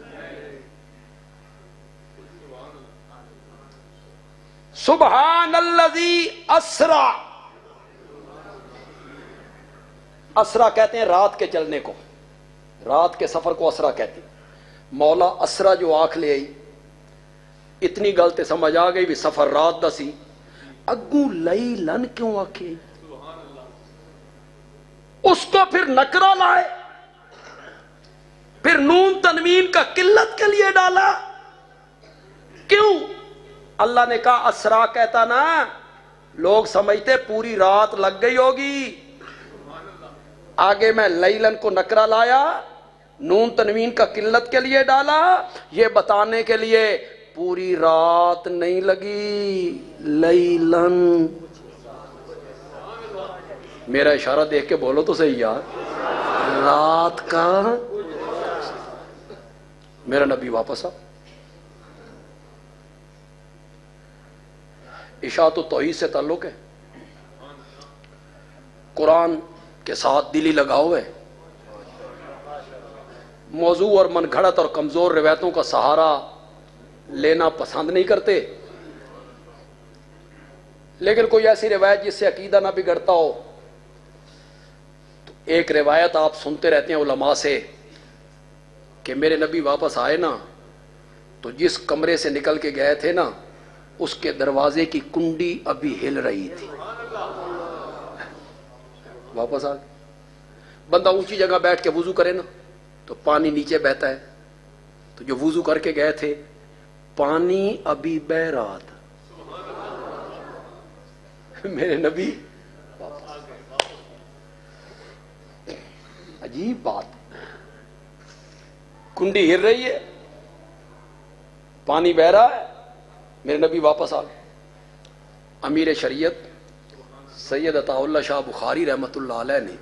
سبحان الذی اسرا، اسرا کہتے ہیں رات کے چلنے کو، رات کے سفر کو اسرا کہتے ہیں۔ مولا اسرا جو آنکھ لے آئی، اتنی گل تے سمجھ آ گئی بھی سفر رات دا سی، اگوں لیلن کیوں آکھے؟ اس کو پھر نکرہ لائے، پھر نون تنوین کا قلت کے لیے ڈالا، کیوں؟ اللہ نے کہا اسرا کہتا نا، لوگ سمجھتے پوری رات لگ گئی ہوگی، آگے میں لیلن کو نکرہ لایا، نون تنوین کا قلت کے لیے ڈالا، یہ بتانے کے لیے پوری رات نہیں لگی، لیلن۔ میرا اشارہ دیکھ کے بولو تو صحیح یار، رات کا۔ میرا نبی واپس آ، اشاعت و توحید سے تعلق ہے، قرآن کے ساتھ دلی لگاؤ ہے، موضوع اور من گھڑت اور کمزور روایتوں کا سہارا لینا پسند نہیں کرتے، لیکن کوئی ایسی روایت جس سے عقیدہ نہ بگڑتا ہو، تو ایک روایت آپ سنتے رہتے ہیں علماء سے کہ میرے نبی واپس آئے نا تو جس کمرے سے نکل کے گئے تھے نا، اس کے دروازے کی کنڈی ابھی ہل رہی تھی، واپس آ گئے۔ بندہ اونچی جگہ بیٹھ کے وضو کرے نا تو پانی نیچے بہتا ہے، تو جو وضو کر کے گئے تھے پانی ابھی بہ رہا تھا۔ میرے نبی عجیب بات، کنڈی ہل رہی ہے، پانی بہ رہا ہے، میرے نبی واپس آ گئے۔ امیر شریعت سید عطا اللہ شاہ بخاری رحمت اللہ علیہ نے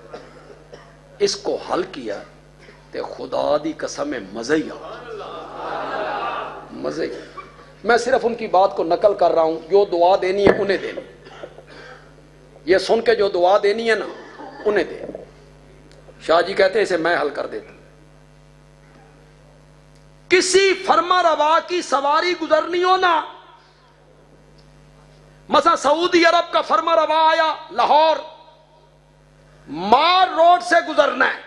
اس کو حل کیا، تے خدا دی قسم مزے ہی مزے۔ میں صرف ان کی بات کو نقل کر رہا ہوں، جو دعا دینی ہے انہیں دینی، یہ سن کے جو دعا دینی ہے نا انہیں دے۔ شاہ جی کہتے ہیں اسے میں حل کر دیتا، کسی فرما روا کی سواری گزرنی ہو نا، مثلا سعودی عرب کا فرما روا آیا لاہور، مار روڈ سے گزرنا ہے،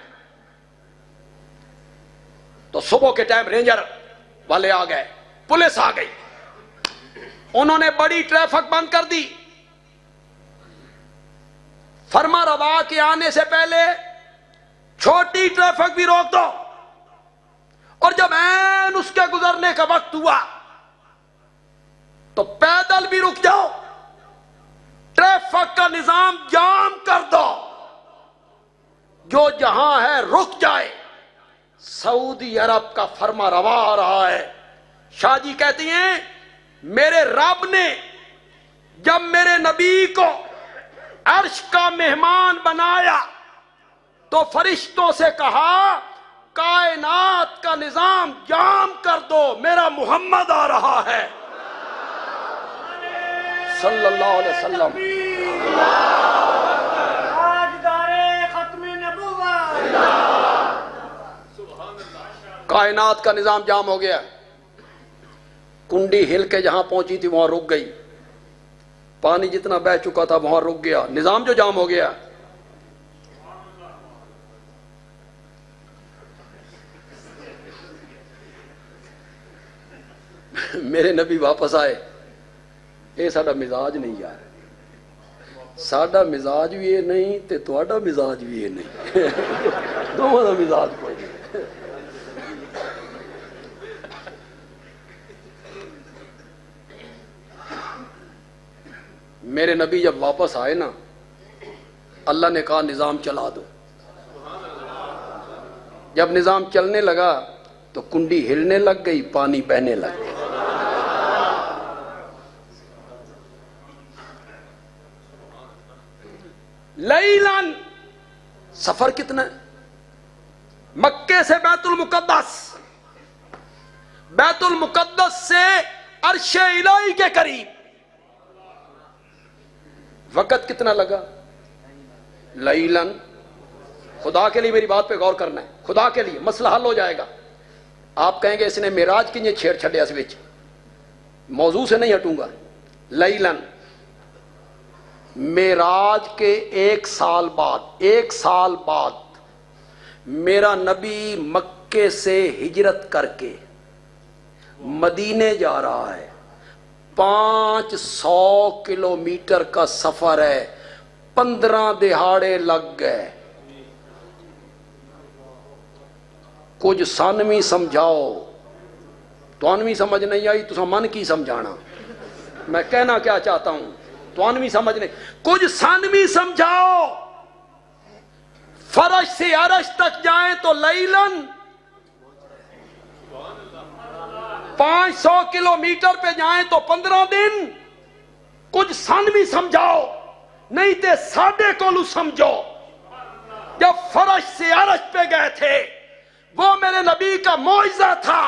تو صبح کے ٹائم رینجر والے آ گئے، پولیس آ گئی، انہوں نے بڑی ٹریفک بند کر دی، فرما روا کے آنے سے پہلے چھوٹی ٹریفک بھی روک دو، اور جب عین اس کے گزرنے کا وقت ہوا تو پیدل بھی رک جاؤ، ٹریفک کا نظام جام کر دو، جو جہاں ہے رک جائے۔ سعودی عرب کا فرما روا آ رہا ہے۔ شاہ جی کہتی ہیں میرے رب نے جب میرے نبی کو عرش کا مہمان بنایا تو فرشتوں سے کہا کائنات کا نظام جام کر دو، میرا محمد آ رہا ہے صلی اللہ علیہ وسلم۔ کائنات کا نظام جام ہو گیا، کنڈی ہل کے جہاں پہنچی تھی وہاں رک گئی، پانی جتنا بہہ چکا تھا وہاں رک گیا، نظام جو جام ہو گیا۔ میرے نبی واپس آئے، یہ ساڈا مزاج نہیں یار، ساڈا مزاج بھی یہ نہیں تے تہاڈا مزاج بھی یہ نہیں، دونوں دا مزاج کوئی نہیں۔ میرے نبی جب واپس آئے نا، اللہ نے کہا نظام چلا دو۔ جب نظام چلنے لگا تو کنڈی ہلنے لگ گئی، پانی بہنے لگ گیا۔ لیلن، سفر کتنا ہے؟ مکے سے بیت المقدس، بیت المقدس سے عرش الہی کے قریب وقت کتنا لگا؟ لیلن، خدا کے لیے میری بات پہ غور کرنا ہے، خدا کے لیے مسئلہ حل ہو جائے گا۔ آپ کہیں گے اس نے معراج کی چھیڑ چھڑیا اس وچ، موضوع سے نہیں ہٹوں گا۔ لیلن، معراج کے ایک سال بعد میرا نبی مکے سے ہجرت کر کے مدینے جا رہا ہے۔ 500 کلومیٹر کا سفر ہے، 15 دہاڑے لگ گئے۔ کچھ سانوی سمجھاؤ، توانوی سمجھ نہیں آئی تو من کی سمجھانا، میں کہنا کیا چاہتا ہوں، توانوی سمجھ نہیں، کچھ سانوی سمجھاؤ۔ فرش سے عرش تک جائیں تو لیلن 500 کلومیٹر پہ جائیں تو 15 دن، کچھ سانوی سمجھاؤ، نہیں تے ساڈے کولو سمجھو۔ جب فرش سے عرش پہ گئے تھے وہ میرے نبی کا معجزہ تھا،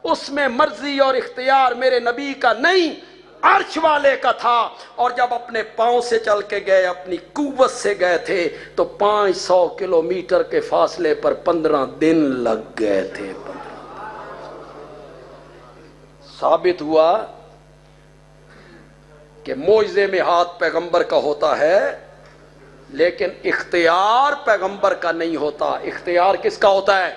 اس میں مرضی اور اختیار میرے نبی کا نہیں، عرش والے کا تھا۔ اور جب اپنے پاؤں سے چل کے گئے، اپنی قوت سے گئے تھے تو 500 کلومیٹر کے فاصلے پر 15 دن لگ گئے تھے۔ ثابت ہوا کہ معجزے میں ہاتھ پیغمبر کا ہوتا ہے، لیکن اختیار پیغمبر کا نہیں ہوتا۔ اختیار کس کا ہوتا ہے؟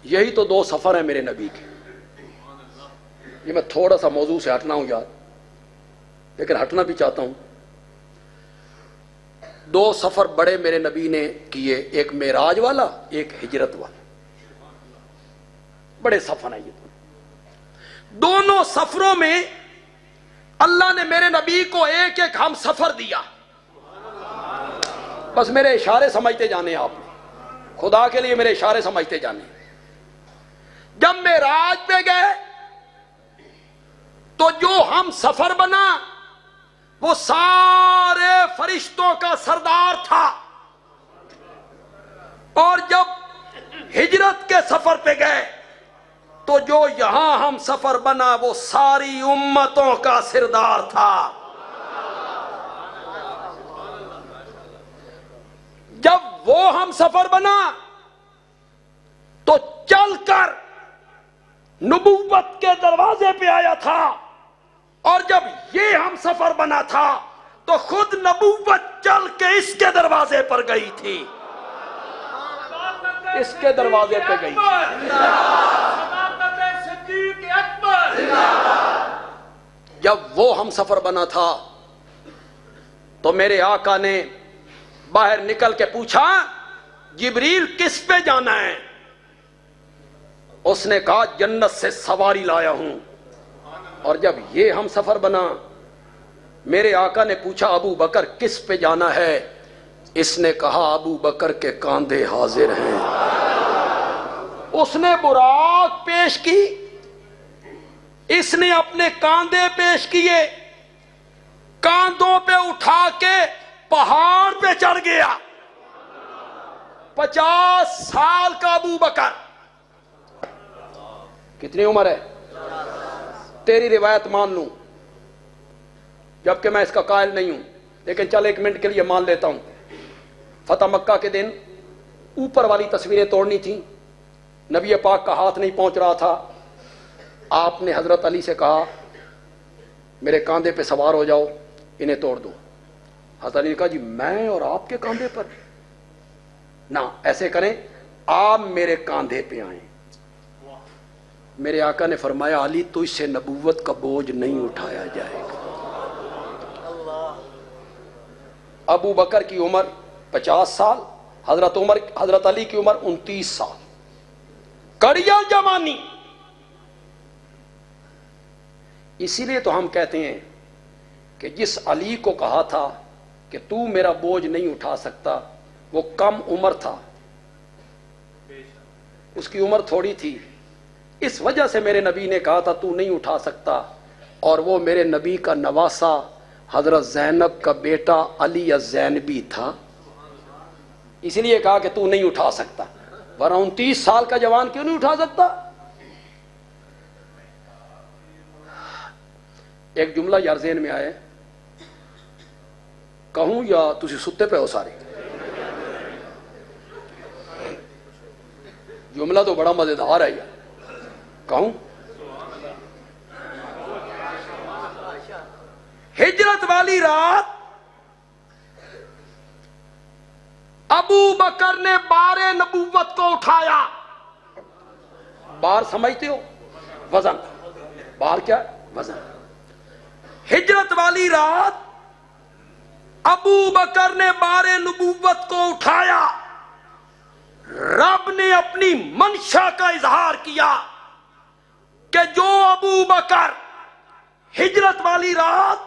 یہی تو 2 سفر ہیں میرے نبی کے۔ یہ میں تھوڑا سا موضوع سے ہٹنا ہوں یار، لیکن ہٹنا بھی چاہتا ہوں۔ 2 سفر بڑے میرے نبی نے کیے، ایک معراج والا، ایک ہجرت والا، بڑے سفر ہیں یہ۔ دونوں سفروں میں اللہ نے میرے نبی کو ایک ایک ہم سفر دیا۔ بس میرے اشارے سمجھتے جانے، آپ نے خدا کے لیے میرے اشارے سمجھتے جانے۔ جب معراج پہ گئے تو جو ہم سفر بنا وہ سارے فرشتوں کا سردار تھا، اور جب ہجرت کے سفر پہ گئے تو جو یہاں ہم سفر بنا وہ ساری امتوں کا سردار تھا۔ جب وہ ہم سفر بنا تو چل کر نبوت کے دروازے پہ آیا تھا، اور جب یہ ہم سفر بنا تھا تو خود نبوت چل کے اس کے دروازے پر گئی تھی، اس کے دروازے پہ گئی تھی۔ جب وہ ہم سفر بنا تھا تو میرے آقا نے باہر نکل کے پوچھا جبریل کس پہ جانا ہے؟ اس نے کہا جنت سے سواری لایا ہوں. اور جب یہ ہم سفر بنا, میرے آقا نے پوچھا ابو بکر کس پہ جانا ہے؟ اس نے کہا ابو بکر کے کاندھے حاضر ہیں. اس نے براق پیش کی, اس نے اپنے کاندھے پیش کیے, کاندھوں پہ اٹھا کے پہاڑ پہ چڑھ گیا. 50 سال کا ابو بکر. کتنی عمر ہے؟ تیری روایت مان لوں جبکہ میں اس کا قائل نہیں ہوں, لیکن چل 1 منٹ کے لیے مان لیتا ہوں. فتح مکہ کے دن اوپر والی تصویریں توڑنی تھیں, نبی پاک کا ہاتھ نہیں پہنچ رہا تھا. آپ نے حضرت علی سے کہا میرے کاندھے پہ سوار ہو جاؤ, انہیں توڑ دو. حضرت علی نے کہا جی میں اور آپ کے کاندھے پر؟ نہ, ایسے کریں آپ میرے کاندھے پہ آئیں. میرے آقا نے فرمایا علی تو اس سے نبوت کا بوجھ نہیں اٹھایا جائے گا. ابو بکر کی عمر 50 سال, حضرت علی کی عمر 29 سال. کڑیا جوانی. اسی لیے تو ہم کہتے ہیں کہ جس علی کو کہا تھا کہ تو میرا بوجھ نہیں اٹھا سکتا, وہ کم عمر تھا, اس کی عمر تھوڑی تھی. اس وجہ سے میرے نبی نے کہا تھا تو نہیں اٹھا سکتا. اور وہ میرے نبی کا نواسا حضرت زینب کا بیٹا علی الزینبی تھا, اسی لیے کہا کہ تو نہیں اٹھا سکتا. ورنہ 29 سال کا جوان کیوں نہیں اٹھا سکتا؟ ایک جملہ یار ذہن میں آئے, کہوں یا تسی ستے پہ ہو سارے؟ جملہ تو بڑا مزیدار ہے یار, کہوں؟ ہجرت والی رات ابو بکر نے بار نبوت کو اٹھایا. بار سمجھتے ہو؟ وزن. بار کیا؟ وزن. ہجرت والی رات ابو بکر نے بار نبوت کو اٹھایا. رب نے اپنی منشا کا اظہار کیا کہ جو ابو بکر ہجرت والی رات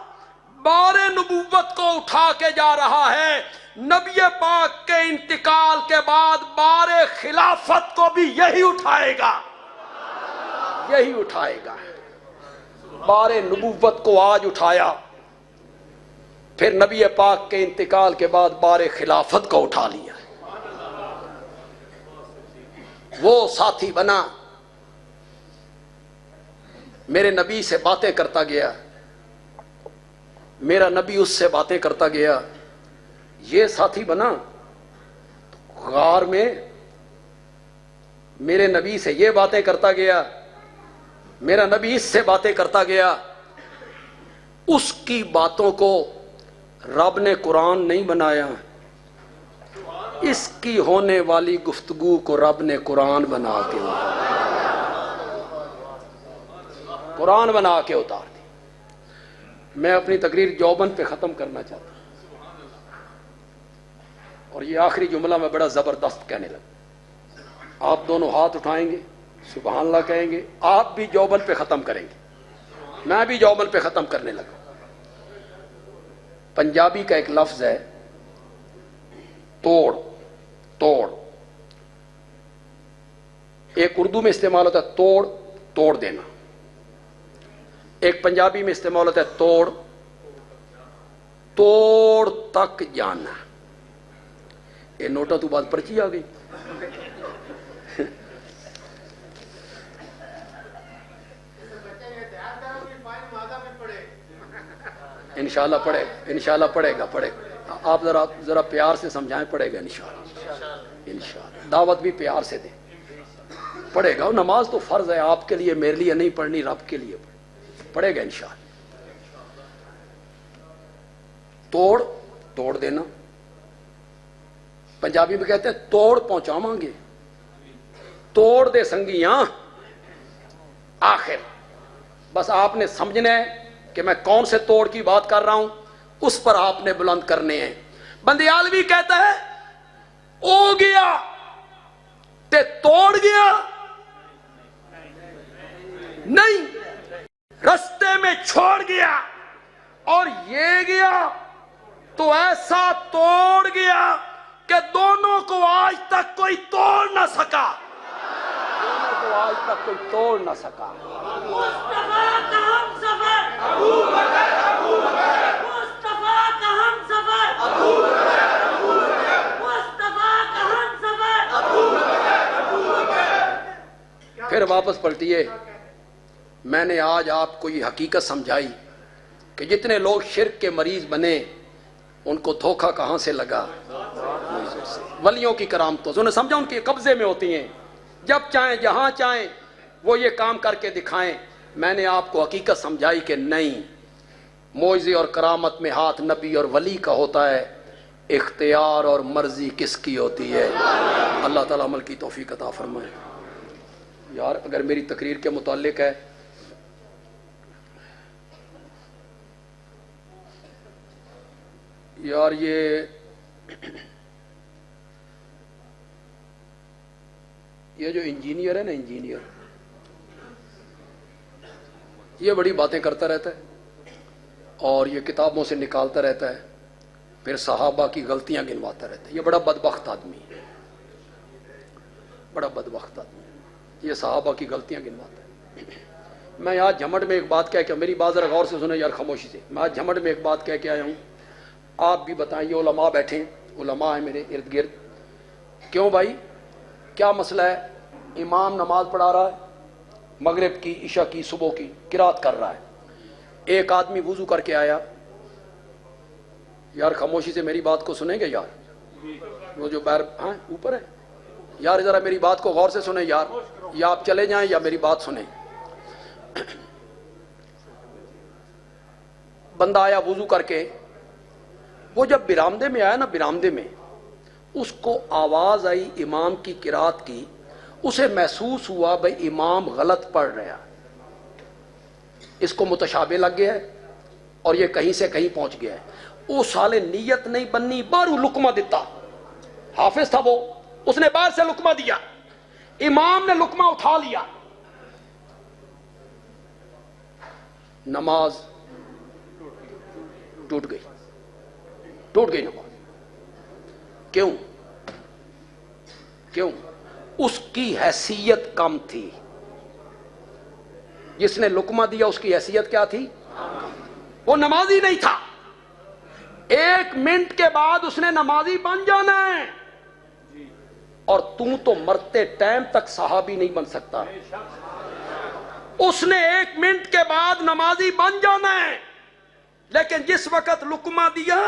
بار نبوت کو اٹھا کے جا رہا ہے, نبی پاک کے انتقال کے بعد بار خلافت کو بھی یہی اٹھائے گا, یہی اٹھائے گا. بار نبوت کو آج اٹھایا, پھر نبی پاک کے انتقال کے بعد بار خلافت کو اٹھا لیا. وہ ساتھی بنا, میرے نبی سے باتیں کرتا گیا, میرا نبی اس سے باتیں کرتا گیا. یہ ساتھی بنا, غار میں میرے نبی سے یہ باتیں کرتا گیا, میرا نبی اس سے باتیں کرتا گیا. اس کی باتوں کو رب نے قرآن نہیں بنایا, اس کی ہونے والی گفتگو کو رب نے قرآن بنا کے اتار دی. میں اپنی تقریر جوبن پہ ختم کرنا چاہتا ہوں, اور یہ آخری جملہ میں بڑا زبردست کہنے لگا. آپ دونوں ہاتھ اٹھائیں گے, سبحان اللہ کہیں گے, آپ بھی جوبن پہ ختم کریں گے, میں بھی جوبن پہ ختم کرنے لگا. پنجابی کا ایک لفظ ہے توڑ. توڑ ایک اردو میں استعمال ہوتا ہے توڑ, توڑ دینا. ایک پنجابی میں استعمال ہوتا ہے توڑ, توڑ تک جانا. یہ نوٹا تو بعد پرچی آ گئی. انشاءاللہ پڑھے گا. آپ ذرا پیار سے سمجھائیں, پڑھے گا انشاءاللہ. دعوت بھی پیار سے دیں, پڑھے گا. نماز تو فرض ہے آپ کے لیے, میرے لیے نہیں پڑھنی, رب کے لیے پڑھے گا انشاءاللہ. توڑ, توڑ دینا. پنجابی میں کہتے ہیں توڑ پہنچاواں گے, توڑ دے سنگیاں. آخر بس آپ نے سمجھنا ہے کہ میں کون سے توڑ کی بات کر رہا ہوں, اس پر آپ نے بلند کرنے ہیں. بندیالوی کہتا ہے او گیا تے توڑ گیا, نہیں، رستے میں چھوڑ گیا اور یہ گیا تو ایسا توڑ گیا کہ دونوں کو آج تک کوئی توڑ نہ سکا، دونوں کو آج تک کوئی توڑ نہ سکا۔ مصطفیٰ کا ہم سفر ابو بکر، مصطفیٰ کا ہم سفر ابو بکر، مصطفیٰ کا ہم سفر ابو بکر۔ پھر واپس پلٹیے۔ میں نے آج آپ کو یہ حقیقت سمجھائی کہ جتنے لوگ شرک کے مریض بنے ان کو دھوکہ کہاں سے لگا؟ ولیوں کی کرامتوں سے۔ انہیں سمجھا ان کے قبضے میں ہوتی ہیں، جب چاہیں جہاں چاہیں وہ یہ کام کر کے دکھائیں۔ میں نے آپ کو حقیقت سمجھائی کہ نہیں، معجزے اور کرامت میں ہاتھ نبی اور ولی کا ہوتا ہے، اختیار اور مرضی کس کی ہوتی ہے؟ اللہ تعالیٰ عمل کی توفیق عطا فرمائے۔ یار اگر میری تقریر کے متعلق ہے، یار یہ جو انجینئر ہے نا، انجینئر یہ بڑی باتیں کرتا رہتا ہے اور یہ کتابوں سے نکالتا رہتا ہے، پھر صحابہ کی غلطیاں گنواتا رہتا ہے۔ یہ بڑا بدبخت آدمی ہے، بڑا بدبخت آدمی ہے، یہ صحابہ کی غلطیاں گنواتا ہے۔ میں یہاں جھمٹ میں ایک بات کہہ کے، میری بات ذرا غور سے سنیں یار خاموشی سے، میں آج جھمٹ میں ایک بات کہہ کے آیا ہوں، آپ بھی بتائیں۔ یہ علماء بیٹھے ہیں، علماء ہیں میرے ارد گرد۔ کیوں بھائی، کیا مسئلہ ہے؟ امام نماز پڑھا رہا ہے، مغرب کی، عشاء کی، صبح کی قرات کر رہا ہے، ایک آدمی وضو کر کے آیا۔ یار خاموشی سے میری بات کو سنیں گے یار، وہ جو باہر ہاں اوپر ہے یار، ذرا میری بات کو غور سے سنیں یار، یا آپ چلے جائیں یا میری بات سنیں۔ بندہ آیا وضو کر کے، وہ جب برآمدے میں آیا نا، برآمدے میں اس کو آواز آئی امام کی قرات کی، اسے محسوس ہوا بھئی امام غلط پڑھ رہا ہے، اس کو متشابہ لگ گیا ہے اور یہ کہیں سے کہیں پہنچ گیا ہے۔ وہ سالے نیت نہیں بننی، باہروں لقمہ دیتا، حافظ تھا وہ، اس نے باہر سے لقمہ دیا، امام نے لقمہ اٹھا لیا، نماز ٹوٹ گئی، ٹوٹ گئی نماز۔ کیوں؟ کیوں؟ اس کی حیثیت کم تھی، جس نے لقمہ دیا اس کی حیثیت کیا تھی؟ وہ نمازی نہیں تھا۔ 1 منٹ کے بعد اس نے نمازی بن جانا ہے، اور تو مرتے ٹائم تک صحابی نہیں بن سکتا۔ اس نے 1 منٹ کے بعد نمازی بن جانا ہے، لیکن جس وقت لقمہ دیا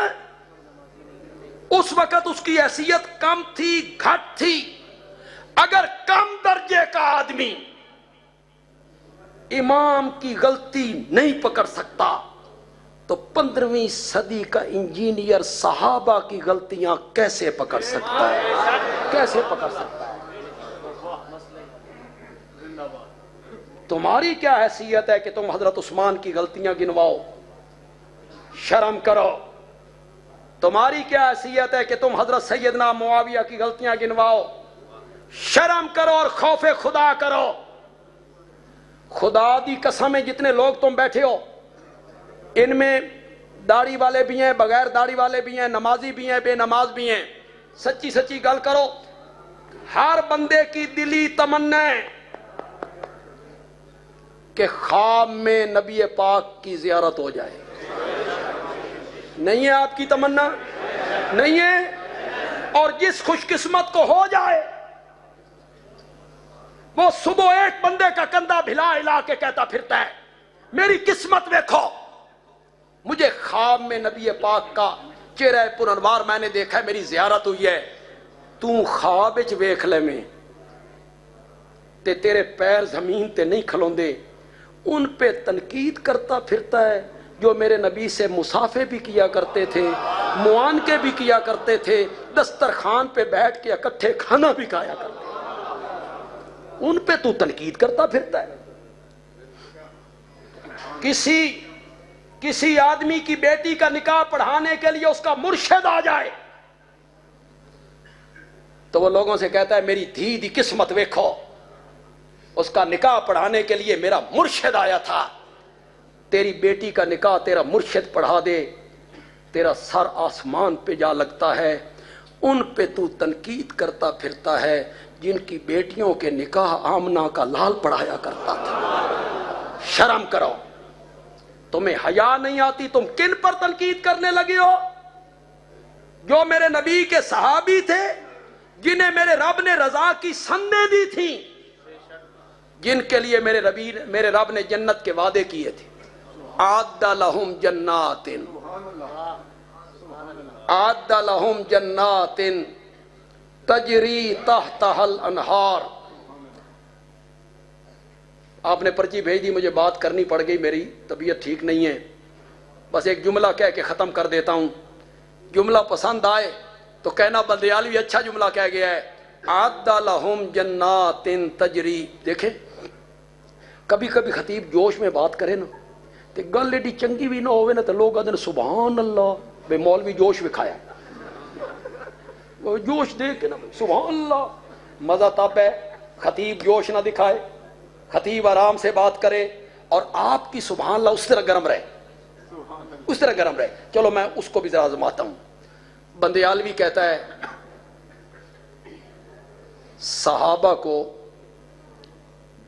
اس وقت اس کی حیثیت کم تھی، گھٹ تھی۔ اگر کم درجے کا آدمی امام کی غلطی نہیں پکڑ سکتا تو 15ویں صدی کا انجینئر صحابہ کی غلطیاں کیسے پکڑ سکتا ہے؟ کیسے پکڑ سکتا ہے؟ تمہاری کیا حیثیت ہے کہ تم حضرت عثمان کی غلطیاں گنواؤ؟ شرم کرو۔ تمہاری کیا حیثیت ہے کہ تم حضرت سیدنا معاویہ کی غلطیاں گنواؤ؟ شرم کرو اور خوف خدا کرو۔ خدا دی قسم ہے، جتنے لوگ تم بیٹھے ہو ان میں داڑھی والے بھی ہیں، بغیر داڑھی والے بھی ہیں، نمازی بھی ہیں، بے نماز بھی ہیں۔ سچی سچی گل کرو، ہر بندے کی دلی تمنا ہے کہ خواب میں نبی پاک کی زیارت ہو جائے۔ نہیں ہے آپ کی تمنا؟ نہیں ہے؟ اور جس خوش قسمت کو ہو جائے وہ صبح ایک بندے کا کندھا بھلا ہلا کے کہتا پھرتا ہے میری قسمت دیکھو، مجھے خواب میں نبی پاک کا چہرہ پرانوار میں نے دیکھا ہے، میری زیارت ہوئی ہے۔ تو خواب وچ ویکھ لے میں تے تیرے پیر زمین تے نہیں کھلوندے، ان پہ تنقید کرتا پھرتا ہے جو میرے نبی سے مسافے بھی کیا کرتے تھے، معانقے بھی کیا کرتے تھے، دسترخوان پہ بیٹھ کے اکٹھے کھانا بھی کھایا کرتے تھے، ان پہ تو تنقید کرتا پھرتا ہے۔ کسی آدمی کی بیٹی کا نکاح پڑھانے کے لیے اس کا مرشد آ جائے تو وہ لوگوں سے کہتا ہے میری دھی دی قسمت ویکھو، اس کا نکاح پڑھانے کے لیے میرا مرشد آیا تھا. تیری بیٹی کا نکاح تیرا مرشد پڑھا دے, تیرا سر آسمان پہ جا لگتا ہے. ان پہ تو تنقید کرتا پھرتا ہے جن کی بیٹیوں کے نکاح آمنہ کا لال پڑھایا کرتا تھا. شرم کرو, تمہیں حیا نہیں آتی؟ تم کن پر تنقید کرنے لگے ہو؟ جو میرے نبی کے صحابی تھے, جنہیں میرے رب نے رضا کی سندیں دی تھیں, جن کے لیے میرے رب نے جنت کے وعدے کیے تھے. اعد لہم جنات, اعد لہم جنات تجری تحتها الانہار. آپ نے پرچی بھیج دی, مجھے بات کرنی پڑ گئی, میری طبیعت ٹھیک نہیں ہے. بس ایک جملہ کہہ کے ختم کر دیتا ہوں. جملہ پسند آئے تو کہنا بندیالوی اچھا جملہ کہہ گیا ہے. اعد لہم جنات تجری. دیکھیں کبھی کبھی خطیب جوش میں بات کرے نا تو گل ایڈی چنگی بھی نہ ہوئے نا تو لوگ آدھے سبحان اللہ, بے مولوی جوش وکھایا, جوش دیکھ کے نا سبحان اللہ. مزہ تب ہے خطیب جوش نہ دکھائے, خطیب آرام سے بات کرے اور آپ کی سبحان اللہ اس طرح گرم رہے, اس طرح گرم رہے. چلو میں اس کو بھی ذرا آزماتا ہوں. بندیالوی کہتا ہے صحابہ کو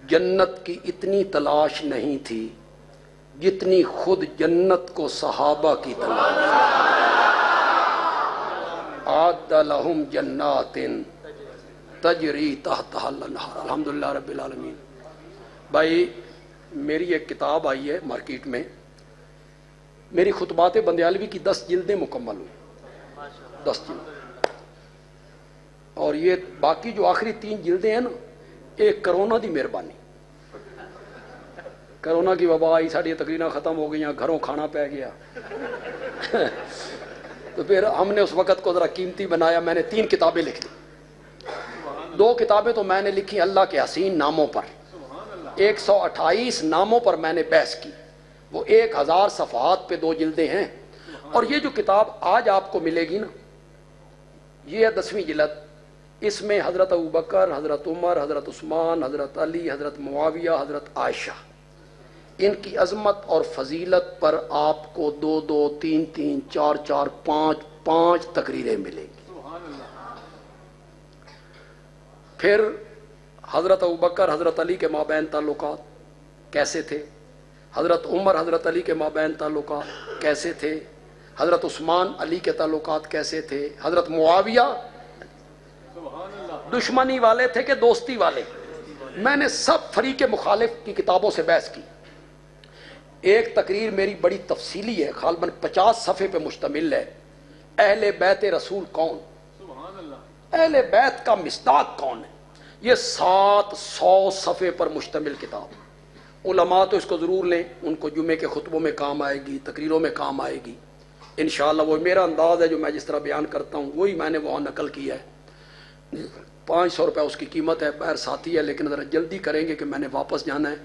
جنت کی اتنی تلاش نہیں تھی جتنی خود جنت کو صحابہ کی تلاش. اعد لہم جنات تجری تحتها الانہار. الحمدللہ رب العالمین. بھائی میری ایک کتاب آئی ہے مارکیٹ میں, میری خطبات بندیالوی کی 10 جلدیں مکمل ہوئی, 10 جلد. اور یہ باقی جو آخری 3 جلدیں ہیں نا, ایک کرونا دی مہربانی. کرونا کی وبا آئی, ساری تقریریں ختم ہو گئیں, گھروں کھانا پہ گیا. تو پھر ہم نے اس وقت کو ذرا قیمتی بنایا. میں نے 3 کتابیں لکھ دی. 2 کتابیں تو میں نے لکھی اللہ کے حسین ناموں پر, 128 ناموں پر میں نے بحث کی. وہ 1000 صفحات پہ 2 جلدیں ہیں. اور یہ جو کتاب آج آپ کو ملے گی نا, یہ ہے 10ویں جلد. اس میں حضرت ابوبکر, حضرت عمر, حضرت عثمان, حضرت علی, حضرت معاویہ, حضرت عائشہ, ان کی عظمت اور فضیلت پر آپ کو 2-2, 3-3, 4-4, 5-5 تقریریں ملیں گی. پھر حضرت ابوبکر حضرت علی کے مابین تعلقات کیسے تھے, حضرت عمر حضرت علی کے مابین تعلقات کیسے تھے, حضرت عثمان علی کے تعلقات کیسے تھے, حضرت معاویہ دشمنی والے تھے کہ دوستی والے. میں نے سب فریق مخالف کی کتابوں سے بحث کی. ایک تقریر میری بڑی تفصیلی ہے, غالباً 50 صفحے پہ مشتمل ہے. اہل بیت رسول کون, اہل بیت کا مصداق کون ہے. یہ 700 صفحے پر مشتمل کتاب. علماء تو اس کو ضرور لیں, ان کو جمعے کے خطبوں میں کام آئے گی, تقریروں میں کام آئے گی انشاءاللہ. وہ میرا انداز ہے, جو میں جس طرح بیان کرتا ہوں وہی میں نے وہاں نقل کیا ہے. 500 روپے اس کی قیمت ہے. بہر ساتھی ہے, لیکن ذرا جلدی کریں گے کہ میں نے واپس جانا ہے.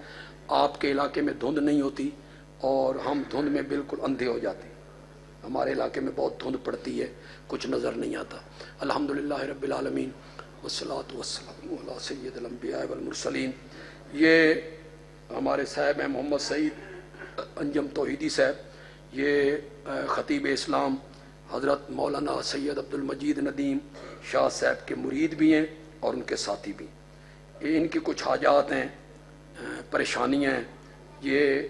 آپ کے علاقے میں دھند نہیں ہوتی اور ہم دھند میں بالکل اندھے ہو جاتے ہیں. ہمارے علاقے میں بہت دھند پڑتی ہے, کچھ نظر نہیں آتا. الحمدللہ رب العالمین والصلاة والسلام علی سید الانبیاء والمرسلین. یہ ہمارے صاحب ہیں محمد سعید انجم توحیدی صاحب, یہ خطیب اسلام حضرت مولانا سید عبد المجید ندیم شاہ صاحب کے مرید بھی ہیں اور ان کے ساتھی بھی. ان کی کچھ حاجات ہیں, پریشانیاں ہیں, یہ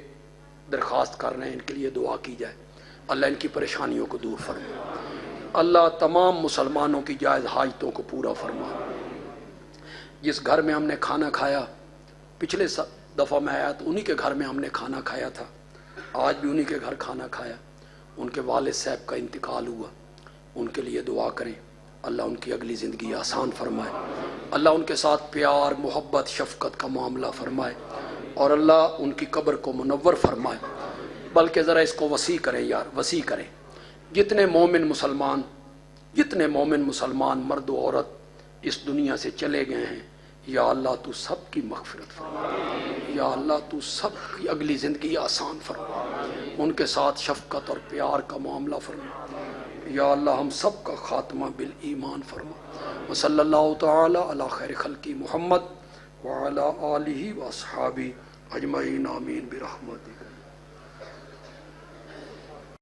درخواست کر رہے ہیں ان کے لیے دعا کی جائے. اللہ ان کی پریشانیوں کو دور فرمائے. اللہ تمام مسلمانوں کی جائز حاجتوں کو پورا فرمائے. جس گھر میں ہم نے کھانا کھایا, پچھلے دفعہ میں آیا تو انہی کے گھر میں ہم نے کھانا کھایا تھا, آج بھی انہی کے گھر کھانا کھایا. ان کے والد صاحب کا انتقال ہوا, ان کے لیے دعا کریں. اللہ ان کی اگلی زندگی آسان فرمائے. اللہ ان کے ساتھ پیار, محبت, شفقت کا معاملہ فرمائے اور اللہ ان کی قبر کو منور فرمائے. بلکہ ذرا اس کو وسیع کریں یار, وسیع کریں. جتنے مومن مسلمان مرد و عورت اس دنیا سے چلے گئے ہیں, یا اللہ تو سب کی مغفرت فرما, یا اللہ تو سب کی اگلی زندگی آسان فرما, ان کے ساتھ شفقت اور پیار کا معاملہ فرما. یا اللہ ہم سب کا خاتمہ بالایمان فرما. وصلی اللہ تعالی علی خیر خلقی محمد وعلى آلہ واصحابہ اجمعین آمین برحمتک.